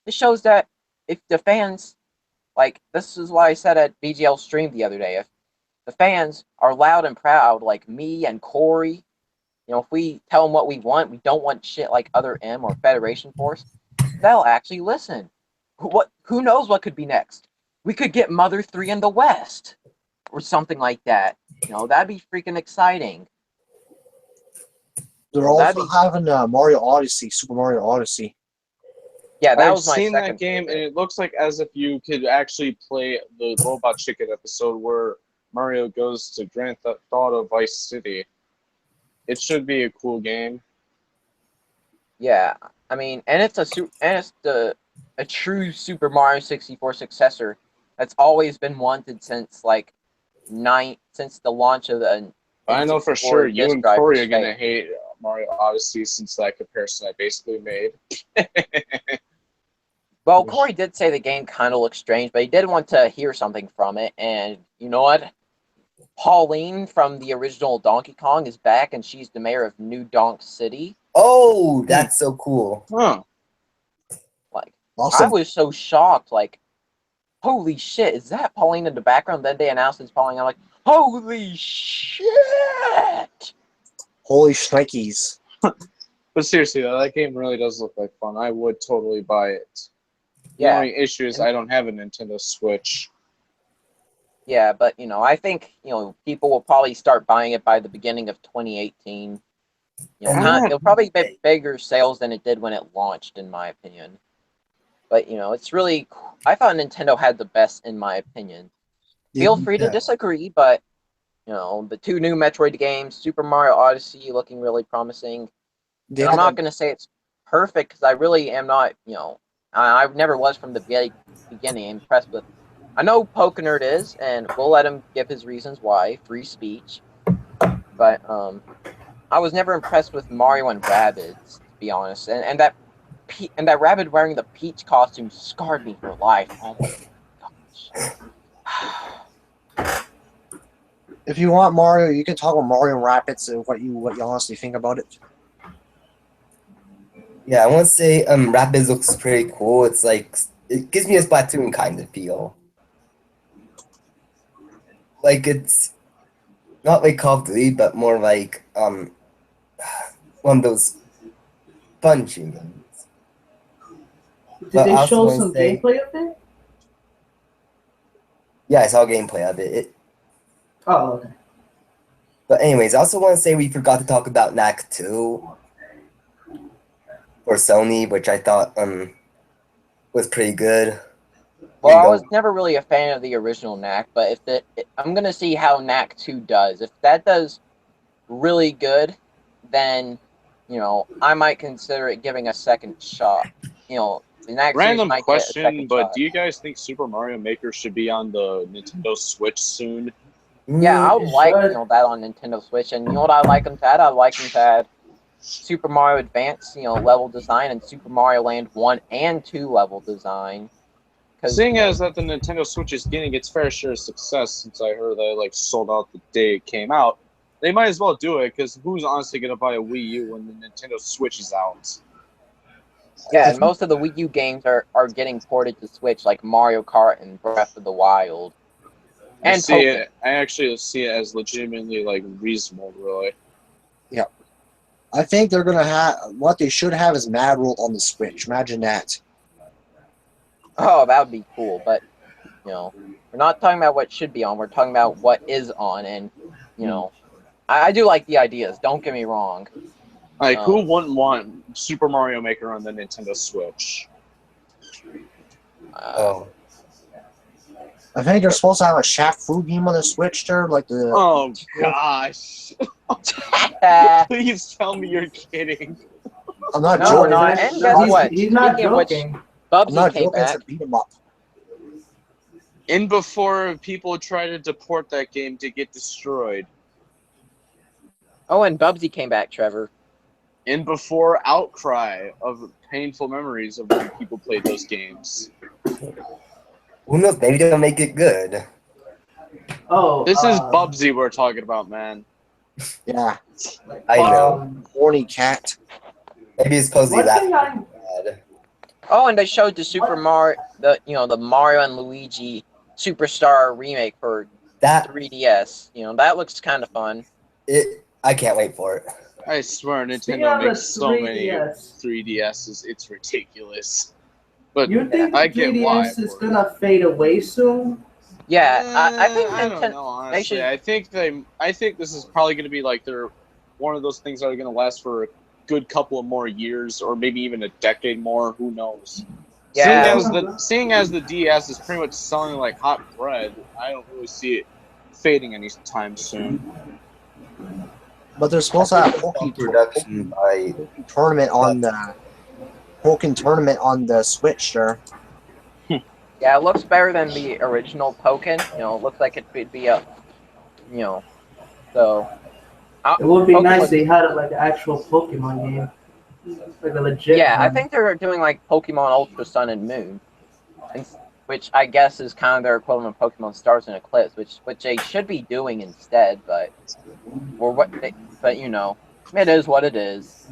This shows that if the fans, this is what I said at BGL stream the other day, if the fans are loud and proud like me and Corey, if we tell them what we want, we don't want shit like Other M or Federation Force, they'll actually listen. Who knows what could be next? We could get Mother 3 in the West or something like that. That'd be freaking exciting. They're also having Mario Odyssey, Super Mario Odyssey. Yeah, that I've was my seen second that game, favorite. and it looks like as if you could actually play the Robot Chicken episode where Mario goes to Grand Theft Auto Vice City. It should be a cool game. Yeah, I mean, and it's a true Super Mario 64 successor that's always been wanted since since the launch of the. I know for sure you and Corey are gonna hate Mario Odyssey since that comparison I basically made. Well, Corey did say the game kind of looks strange, but he did want to hear something from it. And you know what? Pauline from the original Donkey Kong is back, and she's the mayor of New Donk City. Oh, that's so cool. Huh. Like, Also, I was so shocked. Like, holy shit, is that Pauline in the background? Then they announced it's Pauline. I'm like, holy shit! holy shnikes. But seriously, though, that game really does look like fun. I would totally buy it. The Yeah. only issue is I don't have a Nintendo Switch. Yeah, but you know, I think people will probably start buying it by the beginning of 2018. It'll probably get bigger sales than it did when it launched, in my opinion. But it's really. I thought Nintendo had the best, in my opinion. Feel free to disagree, but the two new Metroid games, Super Mario Odyssey, looking really promising. And I'm not going to say it's perfect because I really am not. I never was from the beginning impressed with. I know Pokenerd is, and we'll let him give his reasons why. Free speech. But I was never impressed with Mario and Rabbids, to be honest. And that Rabbid wearing the Peach costume scarred me for life. Oh my gosh. If you want Mario, you can talk about Mario Rapids and what you honestly think about it. Yeah, I want to say Rapids looks pretty cool. It's like it gives me a Splatoon kind of feel. Like it's not like Call of Duty, but more like one of those fun games. Did But I they also show wanna some say- gameplay of it? Yeah, I saw gameplay of it. Oh, okay. But anyways, I also want to say we forgot to talk about Knack 2 for Sony, which I thought was pretty good. Well, I was never really a fan of the original Knack, but I'm gonna see how Knack 2 does. If that does really good, then I might consider it giving a second shot. The Knack series Random might get a second question, but shot. do you guys think Super Mario Maker should be on the Nintendo Switch soon? Yeah, I would It like should. that on Nintendo Switch, and you know what I like them to add? I like them to add Super Mario Advance, level design, and Super Mario Land 1 and 2 level design. Seeing as that the Nintendo Switch is getting its fair share of success, since I heard that it sold out the day it came out, they might as well do it, because who's honestly going to buy a Wii U when the Nintendo Switch is out? Yeah, and most of the Wii U games are getting ported to Switch, like Mario Kart and Breath of the Wild. I And see Pokemon. it. I actually see it as legitimately reasonable, really. I think they're gonna have what they should have is Mad World on the Switch. Imagine that. Oh, that would be cool, but we're not talking about what should be on. We're talking about what is on, and I do like the ideas. Don't get me wrong. Who wouldn't want Super Mario Maker on the Nintendo Switch? Oh, I think they're supposed to have a Shaft Fu game on the Switch there, like the. Oh gosh! Please tell me you're kidding. I'm not No, joking. we're not. And guess what? He's not Speaking of which, joking. I'm Bubsy not came joking. It's back. a beat 'em up. And before people try to deport that game to get destroyed. Oh, and Bubsy came back, Trevor. And before outcry of painful memories of when people played those games. who knows? Maybe they'll make it good. Oh, This is Bubsy we're talking about, man. Yeah, I know. horny cat. Maybe it's supposedly One that thing I'm bad. Oh, and they showed the Super Mario, the Mario and Luigi Superstar remake for That 3DS. That looks kind of fun. I can't wait for it. I swear Speaking Nintendo of the makes so many 3DS. 3DSs, it's ridiculous. But You think I the get why. 3DS is gonna fade away soon? Yeah, I think I don't Nintendo. know, honestly. should- I think this is probably going to be they're one of those things that are going to last for a good couple of more years, or maybe even a decade more. Who knows? Yeah. Seeing as the DS is pretty much selling like hot bread, I don't really see it fading anytime soon. But they're supposed to have Some production by tournament on the Pokken tournament on the Switch there. Yeah, it looks better than the original Pokken. It looks like it could be a, so. It would be Pokemon- nice if they had it like an actual Pokemon game, like a legit. Yeah, I one. think they're doing like Pokemon Ultra Sun and Moon, which I guess is kind of their equivalent of Pokemon Stars and Eclipse, which they should be doing instead, but you know, it is what it is.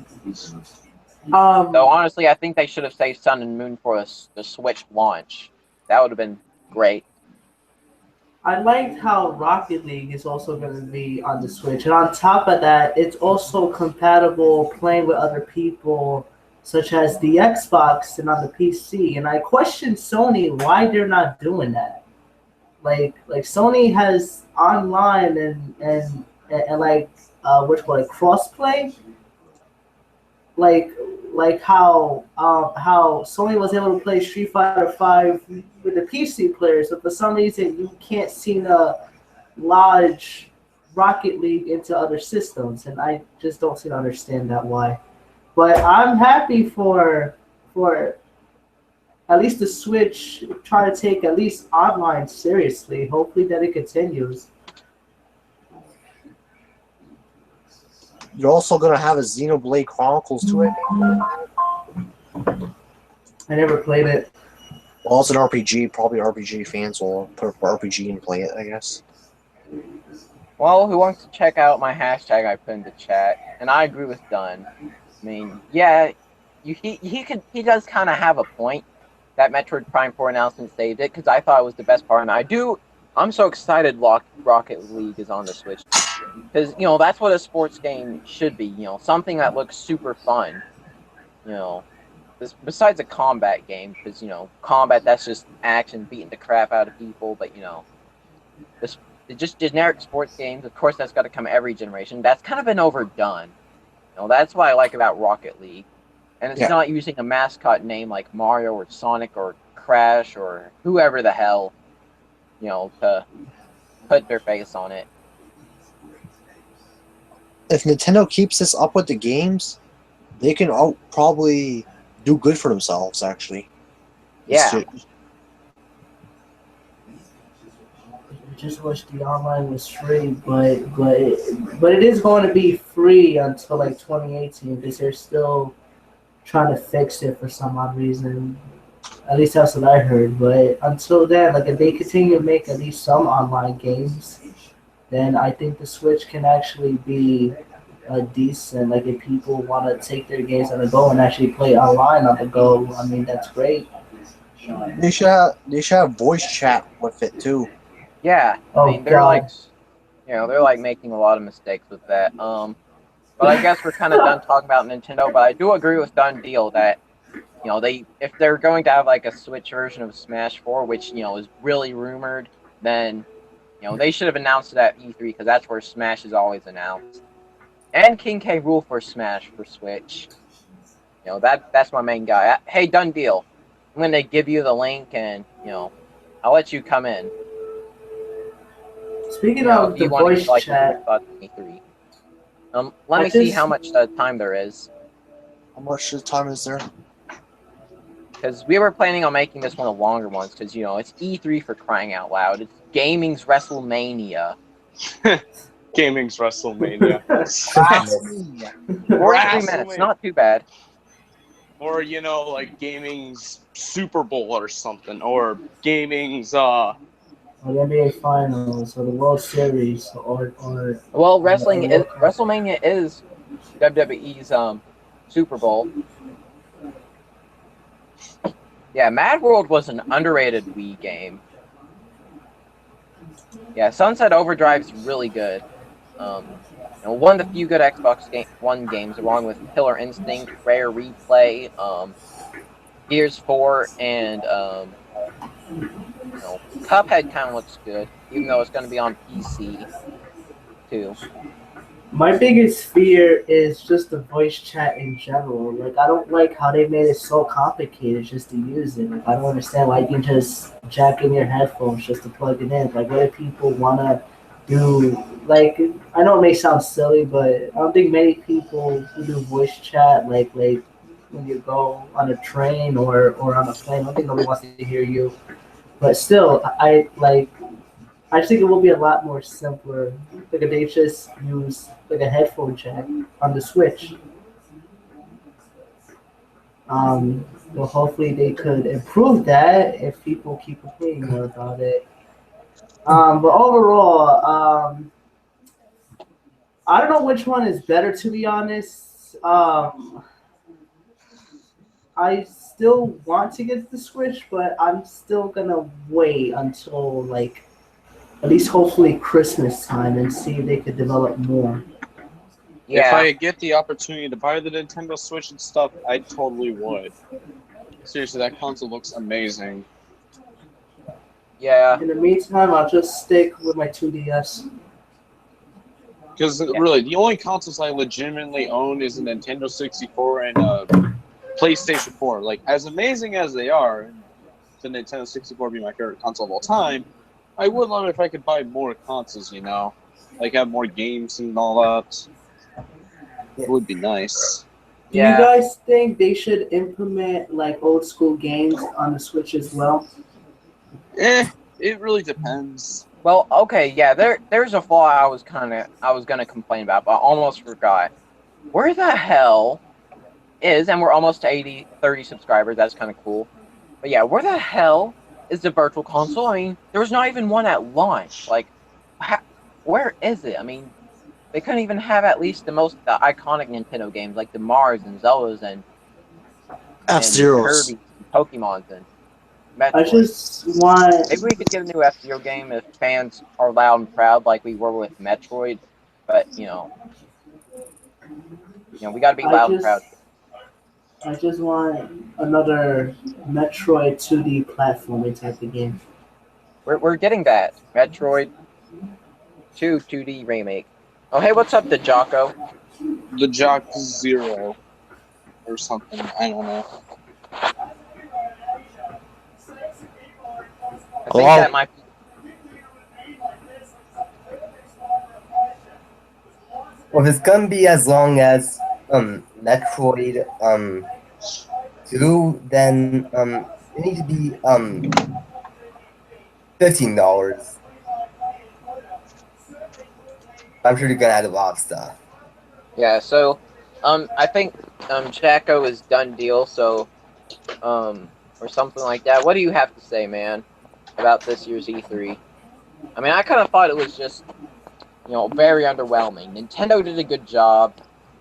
Though honestly, I think they should have saved Sun and Moon for the Switch launch. That would have been great. I liked how Rocket League is also going to be on the Switch, and on top of that, it's also compatible playing with other people, such as the Xbox and on the PC. And I question Sony why they're not doing that. Like Sony has online and like what you call it, crossplay. Like how Sony was able to play Street Fighter V with the PC players, but for some reason you can't seem to lodge Rocket League into other systems, and I just don't seem to understand that why. But I'm happy for at least the Switch try to take at least online seriously. Hopefully that it continues. You're also gonna have a Xenoblade Chronicles to it. I never played it. Well, it's an RPG. Probably RPG fans will put up RPG and play it, I guess. Well, who wants to check out my hashtag I put in the chat? And I agree with Dunn. I mean, yeah, he does kind of have a point that Metroid Prime 4 announcement saved it, because I thought it was the best part, and I'm so excited Rocket League is on the Switch, because you know that's what a sports game should be. You know, something that looks super fun. You know, besides a combat game, because you know combat, that's just action beating the crap out of people. But you know, just generic sports games. Of course, that's got to come every generation. That's kind of been overdone. You know, that's what I like about Rocket League, and it's not using a mascot name like Mario or Sonic or Crash or whoever the hell, you know, to put their face on it. If Nintendo keeps this up with the games, they can probably do good for themselves, actually. Yeah. I just wish the online was free, but it is going to be free until like 2018 because they're still trying to fix it for some odd reason. At least that's what I heard. But until then, like if they continue to make at least some online games, then I think the Switch can actually be decent. Like if people want to take their games on the go and actually play online on the go, I mean that's great. They should have voice chat with it too. Yeah, I mean they're like making a lot of mistakes with that. But I guess we're kind of done talking about Nintendo. But I do agree with Done Deal that you know if they're going to have like a Switch version of Smash 4, which you know is really rumored, then you know they should have announced it at E3 because that's where Smash is always announced. And King K. Rool for Smash for Switch. You know that's my main guy. Hey, Done Deal. I'm gonna give you the link and you know I'll let you come in. Speaking of the voice chat, let me see how much time there is. How much time is there? Because we were planning on making this one of the longer ones, because you know it's E3 for crying out loud. It's gaming's WrestleMania. Gaming's WrestleMania. 43 minutes, not too bad. Or you know, like gaming's Super Bowl or something, or gaming's or the NBA Finals, or the World Series, or well, WrestleMania is WWE's Super Bowl. Yeah, Mad World was an underrated Wii game. Yeah, Sunset Overdrive's really good. One of the few good Xbox One games, along with Killer Instinct, Rare Replay, Gears 4, and Cuphead kind of looks good, even though it's going to be on PC too. My biggest fear is just the voice chat in general. Like, I don't like how they made it so complicated just to use it. Like, I don't understand why you can just jack in your headphones just to plug it in. Like, what if people want to do, like, I know it may sound silly, but I don't think many people who do voice chat, like when you go on a train or on a plane, I don't think nobody wants to hear you. But still, I just think it will be a lot more simpler. Like if they just use like a headphone jack on the Switch. Well, hopefully they could improve that if people keep complaining more about it. But overall, I don't know which one is better to be honest. I still want to get the Switch, but I'm still gonna wait until like at least hopefully Christmas time and see if they could develop more. If Yeah, I get the opportunity to buy the Nintendo Switch and stuff, I totally would. Seriously, that console looks amazing. yeah, In the meantime, I'll just stick with my 2DS. Because really, the only consoles I legitimately own is a Nintendo 64 and a PlayStation 4. Like, as amazing as they are, and the Nintendo 64 being my favorite console of all time, I would love it if I could buy more consoles, you know? Like, have more games and all that. It would be nice. Do you yeah. guys think they should implement like old school games on the Switch as well? It really depends. Well, okay, yeah. There's a flaw I was gonna complain about, but I almost forgot. Where the hell is, and we're almost to 30 subscribers. That's kind of cool. But yeah, where the hell is the Virtual Console? I mean, there was not even one at launch. Like, where is it? I mean, they couldn't even have at least the iconic Nintendo games like the Mars and Zeldas and F-Zeros. Kirby, and Pokemon's and I Metroid. just want. Maybe we could get a new F-Zero game if fans are loud and proud like we were with Metroid. But we got to be loud and proud. I just want another Metroid 2D platforming type of game. We're getting that Metroid 2 2D remake. Oh hey, what's up, the Jocko? The Jock Zero or something. I don't know. I think that might be. Well, if it's gonna be as long as Metroid 2, then it needs to be $15. I'm sure you're gonna add a lot of stuff. Yeah, so I think Jacko is done deal, so or something like that. What do you have to say, man, about this year's E3? I mean, I kind of thought it was just very underwhelming. Nintendo did a good job.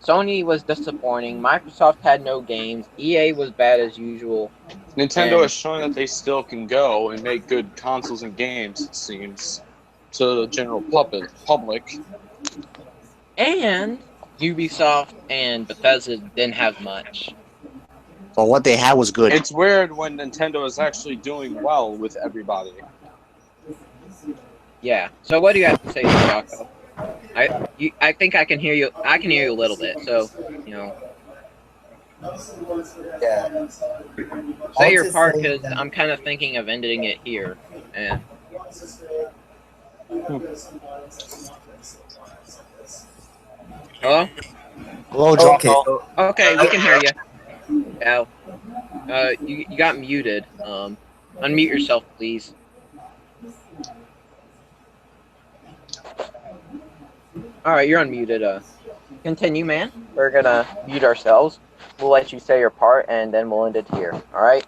Sony was disappointing. Microsoft had no games. EA was bad as usual. Nintendo is showing that they still can go and make good consoles and games, it seems, to the general public. And Ubisoft and Bethesda didn't have much. But what they had was good. It's weird when Nintendo is actually doing well with everybody. Yeah. So what do you have to say, Jocko? I think I can hear you. I can hear you a little bit. So Yeah. say your part, because I'm kind of thinking of ending it here. And hello. Hello, Okay, Jocko. so Okay, we can hear you. Now, you got muted. Unmute yourself, please. All right, you're unmuted. Continue, man. We're gonna mute ourselves. We'll let you say your part, and then we'll end it here. All right.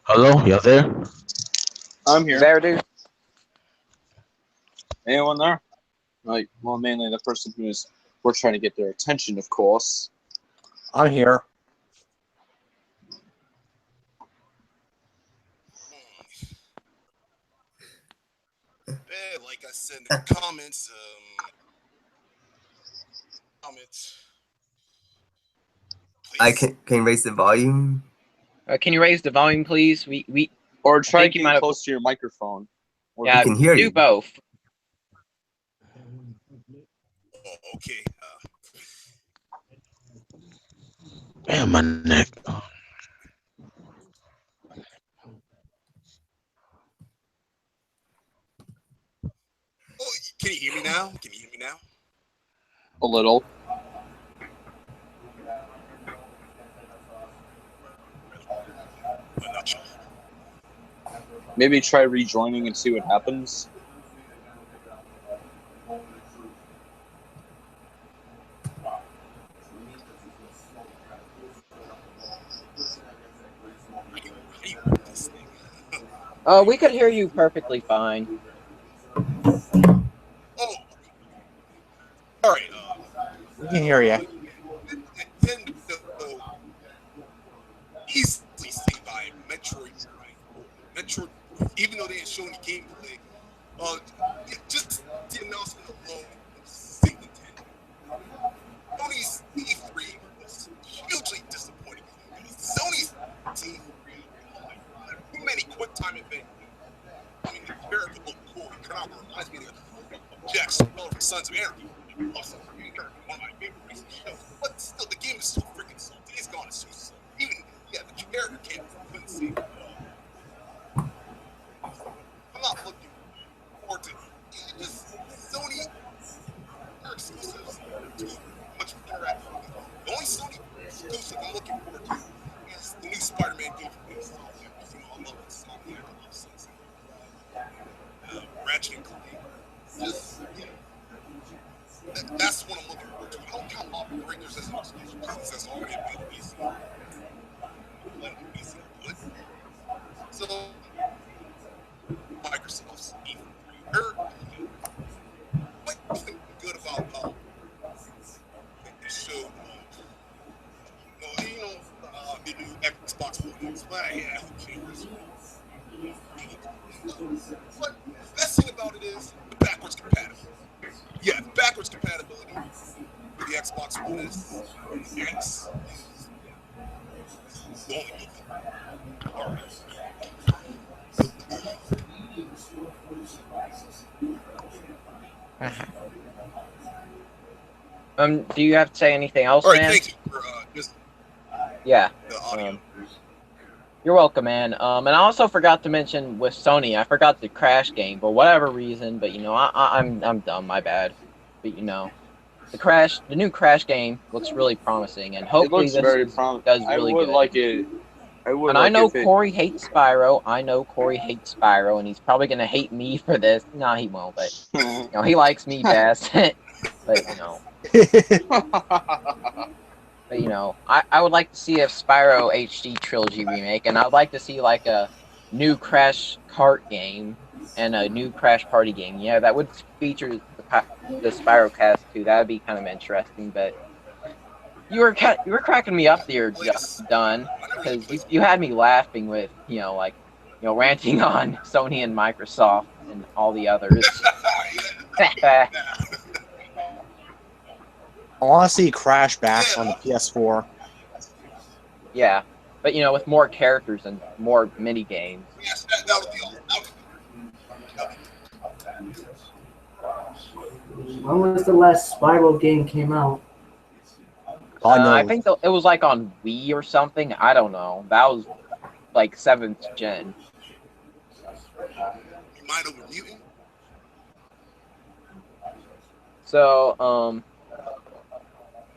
Hello, y'all there? I'm here. There, dude. Anyone there? Like, well, mainly the person who's we're trying to get their attention, of course. I'm here. Like I said in the comments, I please. can raise the volume. Can you raise the volume, please? We Or try think you getting might have- close to your microphone. Or yeah, I can hear do you. both. Oh, okay. Damn, my neck. Oh Can you hear me now? Can you hear me now? A little. But not sure. Maybe try rejoining and see what happens. How do you work this thing? We could hear you perfectly fine. Oh, all right. We can hear you. Nintendo easily saved by Metroid. Right? Metroid, even though they didn't show any gameplay, just the announcement alone saved Nintendo. Sony's E3 was hugely disappointing. Sony's E3, oh my god, too many quick time events. I mean, the character looked cool. It kind of reminds me of Jack Sparrow from Sons of Anarchy. Also, one of my favorite recent shows. But still, the game is so freaking slow. Days Gone is so slow. Even, yeah, the character couldn't see it. I'm not looking forward to just Sony. Their exclusives are too much interactive. The only Sony exclusive I'm looking forward to is the new Spider-Man game from Insomniac. You know, I love Insomniac. I love Sunset. Ratchet and Clank. Just, you know, that's what I'm looking forward to. I don't count Lawbreakers as an exclusive because that's already a big piece. So, Microsoft's E3, what's good about they showed, the new Xbox One X. But yeah, who cares? But the best thing about it is the backwards compatibility. Yeah, the backwards compatibility with the Xbox One S is the only good thing. All right. Do you have to say anything else, All right, man? thank you for just Yeah. the audio. You're welcome, man. And I also forgot to mention with Sony, I forgot the Crash game for whatever reason. But you know, I'm dumb. My bad. But you know, the new Crash game looks really promising, and It hopefully looks this very promising. does I really would good. like it. I would And like I know if it, Corey hates Spyro. I know Corey hates Spyro, and he's probably gonna hate me for this. No, he won't. But you know, he likes me best. But you know. But you know, I would like to see a Spyro HD trilogy remake, and I'd like to see like a new Crash Kart game and a new Crash Party game. Yeah, that would feature the Spyro cast too. That would be kind of interesting. But you were cracking me up there, Dunn, because you had me laughing with ranting on Sony and Microsoft and all the others. I want to see Crash Bash on the PS4. Yeah, but you know, with more characters and more mini games. Yes, that would be all. When was the last Spyro game came out? I think it was like on Wii or something. I don't know. That was like 7th gen. Mind over mutant? So,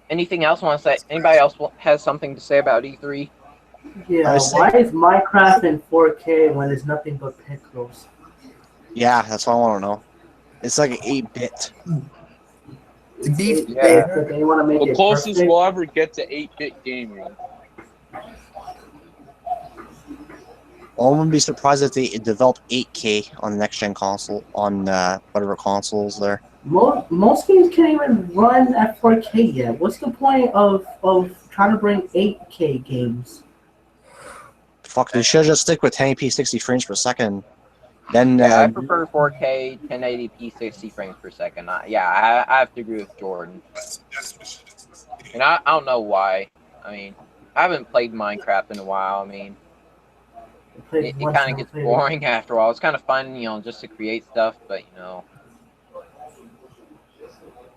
anything else want to say? Anybody else has something to say about E3? Yeah, why is Minecraft in 4K when it's nothing but pixels? Yeah, that's what I want to know. It's like an 8-bit. Yeah. They want to make the it closest perfect. we'll ever get to 8-bit gaming. I wouldn't be surprised if they develop 8K on the next-gen console, on whatever consoles there. Most games can't even run at 4K yet. What's the point of trying to bring 8K games? Fuck, they should just stick with 1080p 60 frames per second. Then Yeah, I prefer 4K 1080p 60 frames per second. I have to agree with Jordan. And I don't know why. I mean, I haven't played Minecraft in a while. I mean, it kind of gets boring after a while. It's kind of fun, you know, just to create stuff, but you know.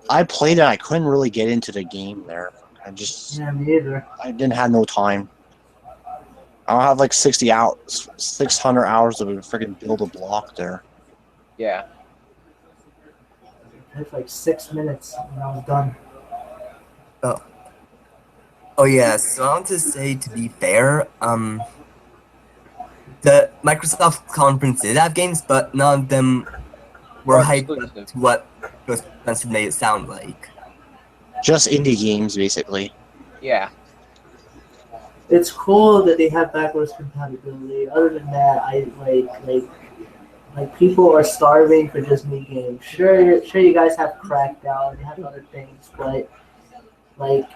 I played it. I couldn't really get into the game there. Yeah, me either. I didn't have no time. I don't have like 600 hours to freaking build a block there. Yeah. It was like 6 minutes and I was done. Oh yeah, so I want to say, to be fair, the Microsoft conference did have games, but none of them were Or hyped up exclusive. to what Ghost Spencer made it sound like. Just indie games, basically. Yeah. It's cool that they have backwards compatibility. Other than that, I like people are starving for just new games. Sure, you guys have Crackdown, you have other things, but like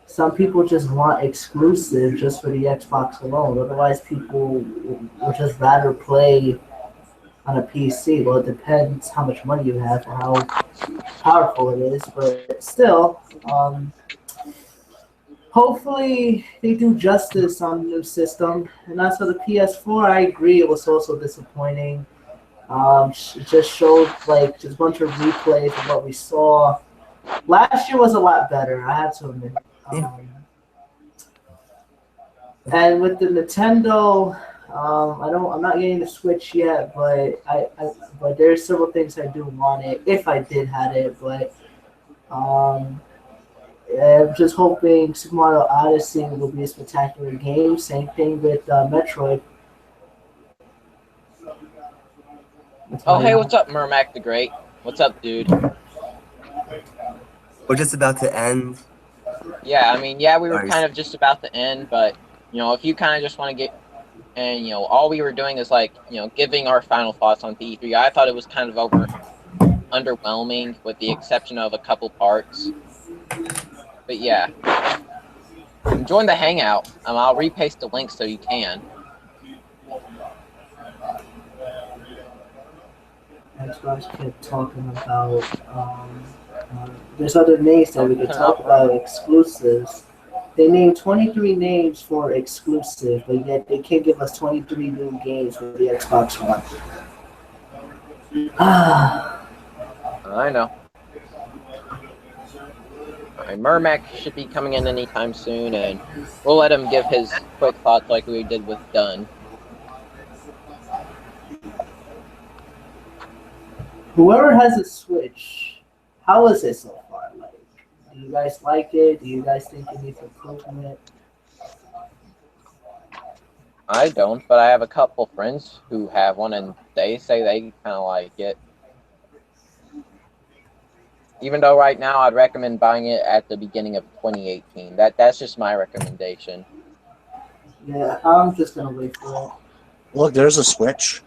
some people just want exclusive just for the Xbox alone. Otherwise, people would just rather play on a PC. Well, it depends how much money you have or how powerful it is, but still, hopefully they do justice on the new system. And as for the PS4, I agree it was also disappointing. It just showed like just a bunch of replays of what we saw. Last year was a lot better, I have to admit. And with the Nintendo, I'm not getting the Switch yet, but but there's several things I do want it if I did have it. But I'm just hoping Super Mario Odyssey will be a spectacular game. Same thing with Metroid. Oh, hey, what's up, Mermac the Great? What's up, dude? We're just about to end. Yeah, I mean, yeah, we were Nice. kind of just about to end, but, you know, if you kind of just want to get, and, you know, all we were doing is, like, you know, giving our final thoughts on the E3. I thought it was kind of underwhelming, with the exception of a couple parts. But, yeah. Join the Hangout. I'll repaste the link so you can. Xbox kept talking about there's other names that we could talk about exclusives. They named 23 names for exclusive, but yet they can't give us 23 new games for the Xbox One. I know. Alright, Mermac should be coming in anytime soon, and we'll let him give his quick thoughts like we did with Dunn. Whoever has a Switch, how is it so far? Like, do you guys like it? Do you guys think it needs improvement? I don't, but I have a couple friends who have one, and they say they kind of like it. Even though right now I'd recommend buying it at the beginning of 2018. That's just my recommendation. Yeah, I'm just gonna wait for Look, there's a Switch.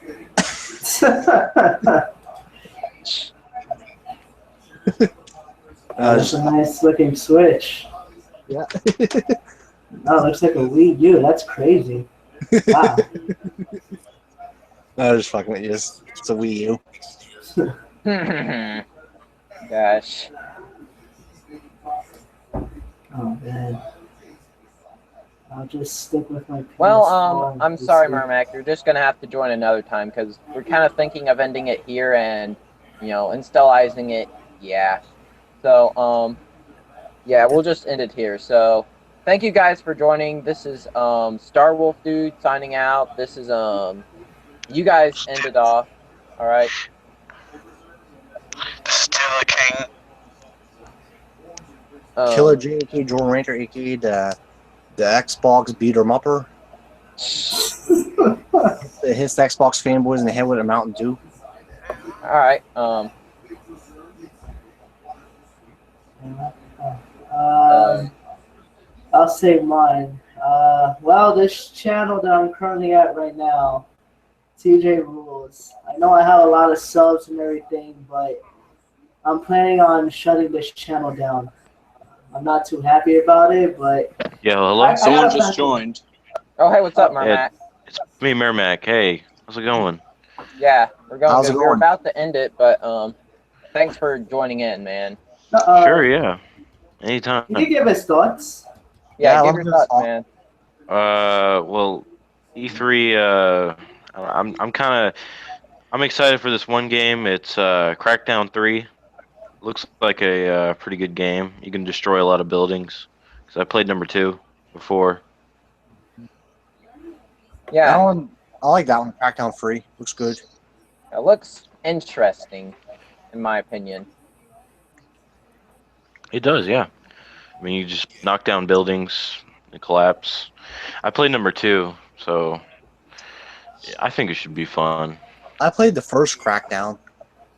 it. That's a nice looking Switch. Yeah. Oh, it looks like a Wii U. That's crazy. Wow. I was just fucking with you. It's a Wii U. Gosh. Oh man. I'll just stick with my PS4. Well, and I'm sorry, PC. Mermac. You're just gonna have to join another time because we're kind of thinking of ending it here and, you know, installizing it. Yeah. So, yeah, we'll just end it here. So, thank you guys for joining. This is Star Wolf Dude signing out. This is you guys ended off. All right. This is Taylor King. Killer J, aka Jordan Ranger, aka the Xbox beat 'em upper. It hits the Xbox fanboys in the head with a Mountain Dew. All right. I'll say mine. Well, this channel that I'm currently at right now, TJ Rules. I know I have a lot of subs and everything, but I'm planning on shutting this channel down. I'm not too happy about it, but Yeah, hello? I Someone gotta just back- joined. Oh, hey, what's up, Mermac? It's me, Mermac. Hey, how's it going? Yeah, we're going How's good. it We're going? about to end it, but thanks for joining in, man. Sure, yeah. Anytime. Can you give us thoughts? Yeah, Yeah, give let your me thoughts, talk. man. Well, E3, I'm excited for this one game. It's Crackdown 3. Looks like a pretty good game. You can destroy a lot of buildings. Because I played number 2 before. Yeah, That one, I like that one. Crackdown 3 looks good. it looks interesting. in my opinion. It does, yeah. I mean, you just knock down buildings, they collapse. I played number 2, so I think it should be fun. I played the first Crackdown.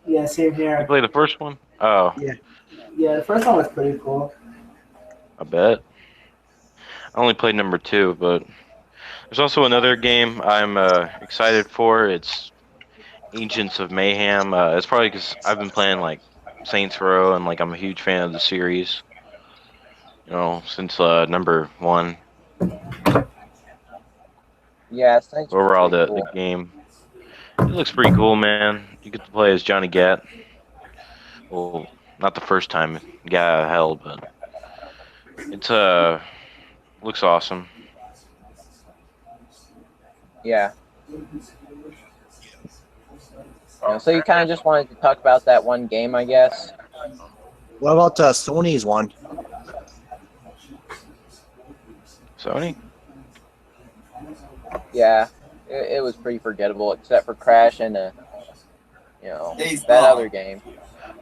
Yeah, same You here. play the first one? Oh, Yeah, the first one was pretty cool. I bet. I only played number 2, but there's also another game I'm excited for. It's Agents of Mayhem. It's probably because I've been playing like Saints Row, and like I'm a huge fan of the series. You know, since number 1. Yeah, Saints Row Overall, pretty the cool. game, it looks pretty cool, man. You get to play as Johnny Gat. Well, not the first time he got out of hell, but it's looks awesome. Yeah. So you kind of just wanted to talk about that one game, I guess. What about Sony's one? Sony? Yeah, it was pretty forgettable, except for Crash and Days that Gone. other game.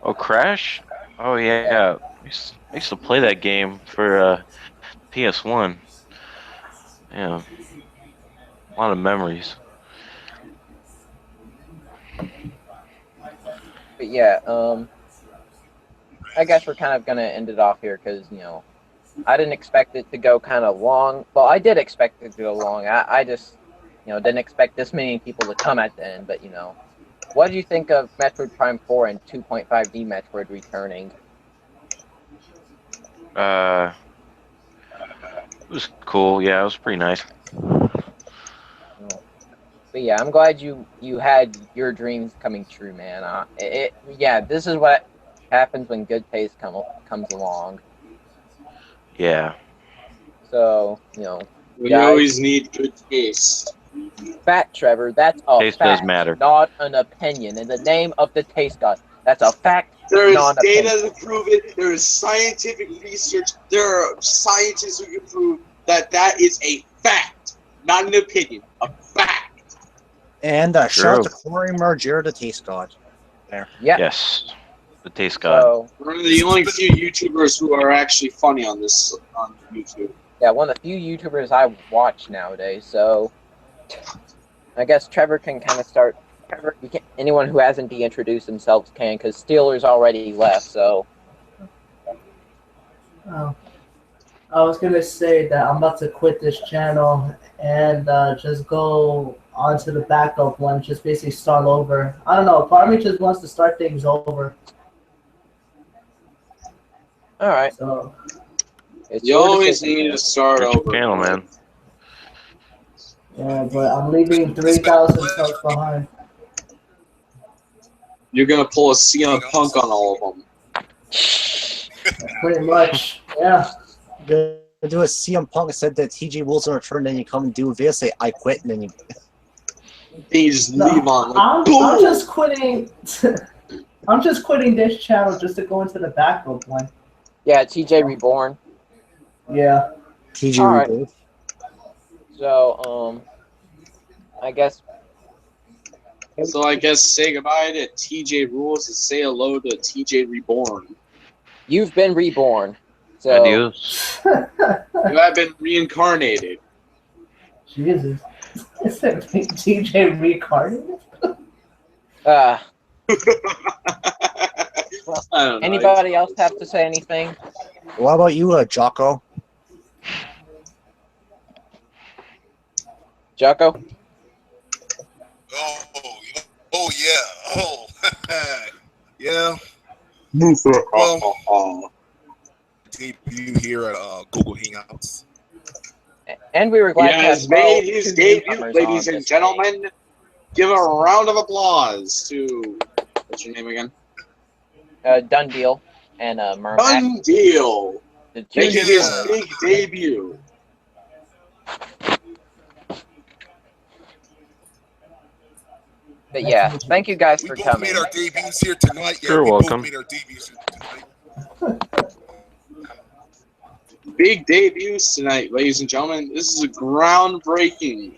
Oh, Crash? Oh yeah. I used to play that game for PS1. Yeah. A lot of memories. But yeah, I guess we're kind of gonna end it off here because I didn't expect it to go kind of long. Well, I did expect it to go long. I just didn't expect this many people to come at the end. But what did you think of Metroid Prime 4 and 2.5D Metroid returning? It was cool. Yeah, it was pretty nice. But yeah, I'm glad you had your dreams coming true, man. This is what happens when good taste comes along. Yeah. So We Guys. always need good taste. fact, Trevor. That's a Taste does fact, matter. not an opinion. In the name of the taste god, that's a fact. There is not an data opinion. to prove it. There is scientific research. There are scientists who can prove that is a fact, not an opinion. A fact. And shout out to True. Corey Margera, the Taste God. Yeah. Yes. The taste god. So We're the only few YouTubers who are actually funny on YouTube. yeah, one of the few YouTubers I watch nowadays. So I guess Trevor can kind of start. Trevor, anyone who hasn't de-introduced themselves can, because Steelers already left. So Oh. I was gonna say that I'm about to quit this channel and just go onto the backup one, just basically start over. I don't know. Part of me just wants to start things over. all right, So it's You your always decision. need to start It's your over. channel, man. yeah, but I'm leaving 3,000 subs behind. You're gonna pull a CM Punk on all of them. Pretty much. Yeah. Gonna do a CM Punk said that TJ Wilson returned, then you come and do a video, say I quit, and then you. Then you just No, leave on like I'm boom. just quitting. I'm just quitting this channel just to go into the backup one. Yeah, TJ Reborn. Yeah. TJ All right. Reborn. So I guess So I guess say goodbye to TJ Rules and say hello to TJ Reborn. you've been reborn. So Adios. You have been reincarnated. Jesus. Is that TJ reincarnated? uh, I don't know. anybody else have to say anything? What about you, Jocko? Jocko? Oh yeah. Oh yeah. Oh, Debut here at Google Hangouts. And we were glad he to have has made both his two debut, newcomers ladies on and this gentlemen. Give a round of applause to what's your name again? game. Done deal and Mermac. Done deal. The two Making his Yeah. big debut. But yeah, thank you guys We for both coming. made our debuts here tonight. Yeah, You're we welcome. both made our debuts here tonight. Big debuts tonight, ladies and gentlemen. This is a groundbreaking.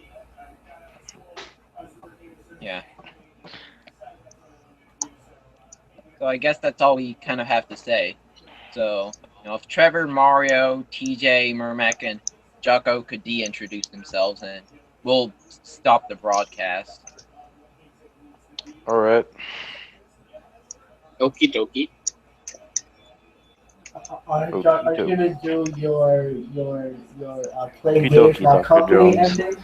Yeah. So I guess that's all we kind of have to say. So, if Trevor, Mario, TJ, Mermac, and Jocko could de-introduce themselves, and we'll stop the broadcast. All right. Okie dokie. Are you Okey-doke. gonna do your play Okey-dokey, games, not Dr. company Jones. ending?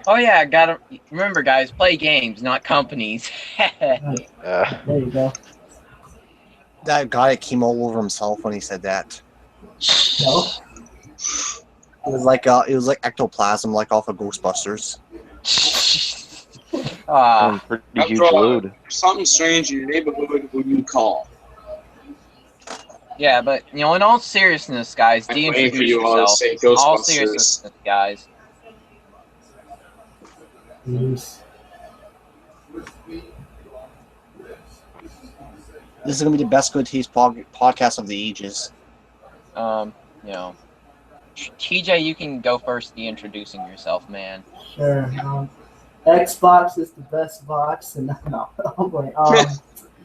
Oh yeah, gotta remember, guys, play games, not companies. There you go. That guy came all over himself when he said that. No? It was like ectoplasm, like off of Ghostbusters. I'm pretty huge After all, load. something strange in your neighborhood, who you call? Yeah, but in all seriousness, guys, I'm waiting for de-introduce you all to yourself. say All Ghostbusters. seriousness, guys. Yes. This is gonna be the best good taste podcast of the ages. TJ, you can go first, de-introducing yourself, man. Sure. Xbox is the best box, and no, boy.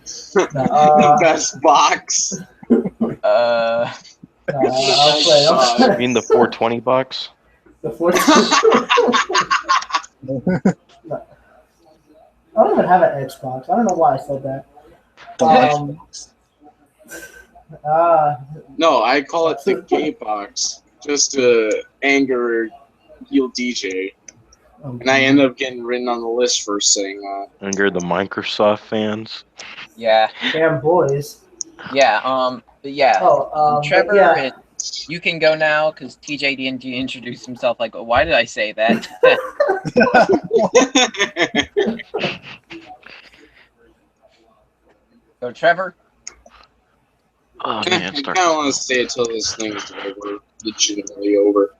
The best box. I'll You play. mean the 420 box? The 14. No. I don't even have an Xbox. I don't know why I said that. No, I call it the gay box, just to anger Heal DJ. And I end up getting written on the list for saying that. And you're the Microsoft fans? Yeah, Damn boys. yeah, but yeah. Trevor, yeah. you can go now, because TJ didn't introduce himself. Like, why did I say that? So, Trevor? Oh I man, kind start. of want to stay until this thing is over, legitimately over.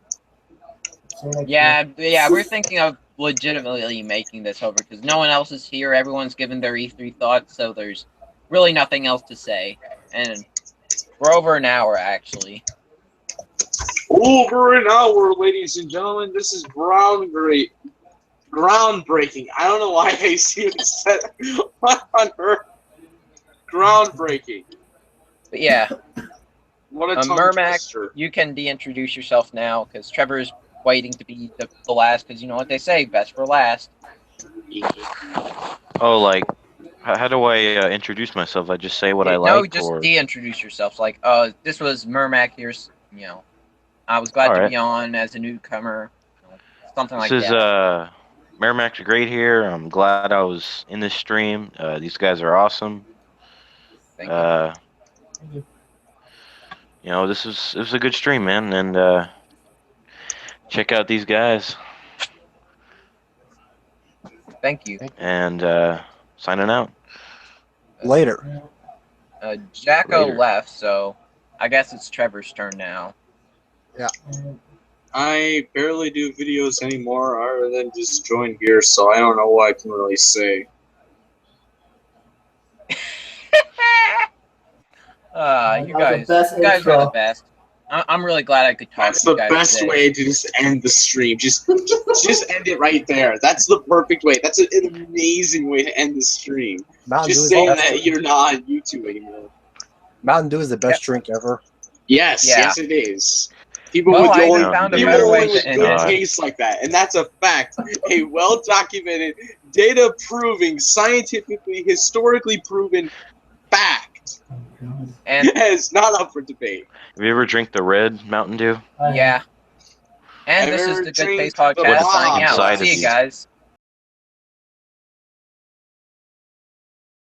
Yeah, we're thinking of legitimately making this over, because no one else is here. Everyone's given their E3 thoughts, so there's really nothing else to say. And we're over an hour, actually. Over an hour, ladies and gentlemen. This is groundbreaking. I don't know why I see it said. What on earth? Groundbreaking. But yeah, What a tongue Mermac, twister. you can de-introduce yourself now, because Trevor's waiting to be the last, because you know what they say, best for last. Oh, like, how do I introduce myself? I just say what I No, like, just or de-introduce yourself. Like, this was Mermac. Here's, I was glad to Alright. be on as a newcomer. Something like this is that. Merrimac's great here. I'm glad I was in this stream. These guys are awesome. Thank you. This was a good stream, man, and check out these guys. Thank you. And signing out. Later. Jacko Later. left, so I guess it's Trevor's turn now. I barely do videos anymore other than just join here, so I don't know what I can really say. You That was guys, the best you guys are the intro. best. I'm really glad I could talk That's to you the guys best today. way to just end the stream. Just end it right there. That's the perfect way. That's an amazing way to end the stream. Mountain Dew Just is saying the best, that you're not on YouTube anymore. Mountain Dew is the best drink ever. Yes, Yeah. yes it is. People Well, with I only, even found a people better way only with to end good it. taste like that, and that's a fact. A well-documented, data-proving, scientifically, historically proven fact. And It's not up for debate. Have you ever drank the red Mountain Dew? yeah. And I've this is ever the Good drank Taste the Podcast Bob signing out. inside See of you you. guys.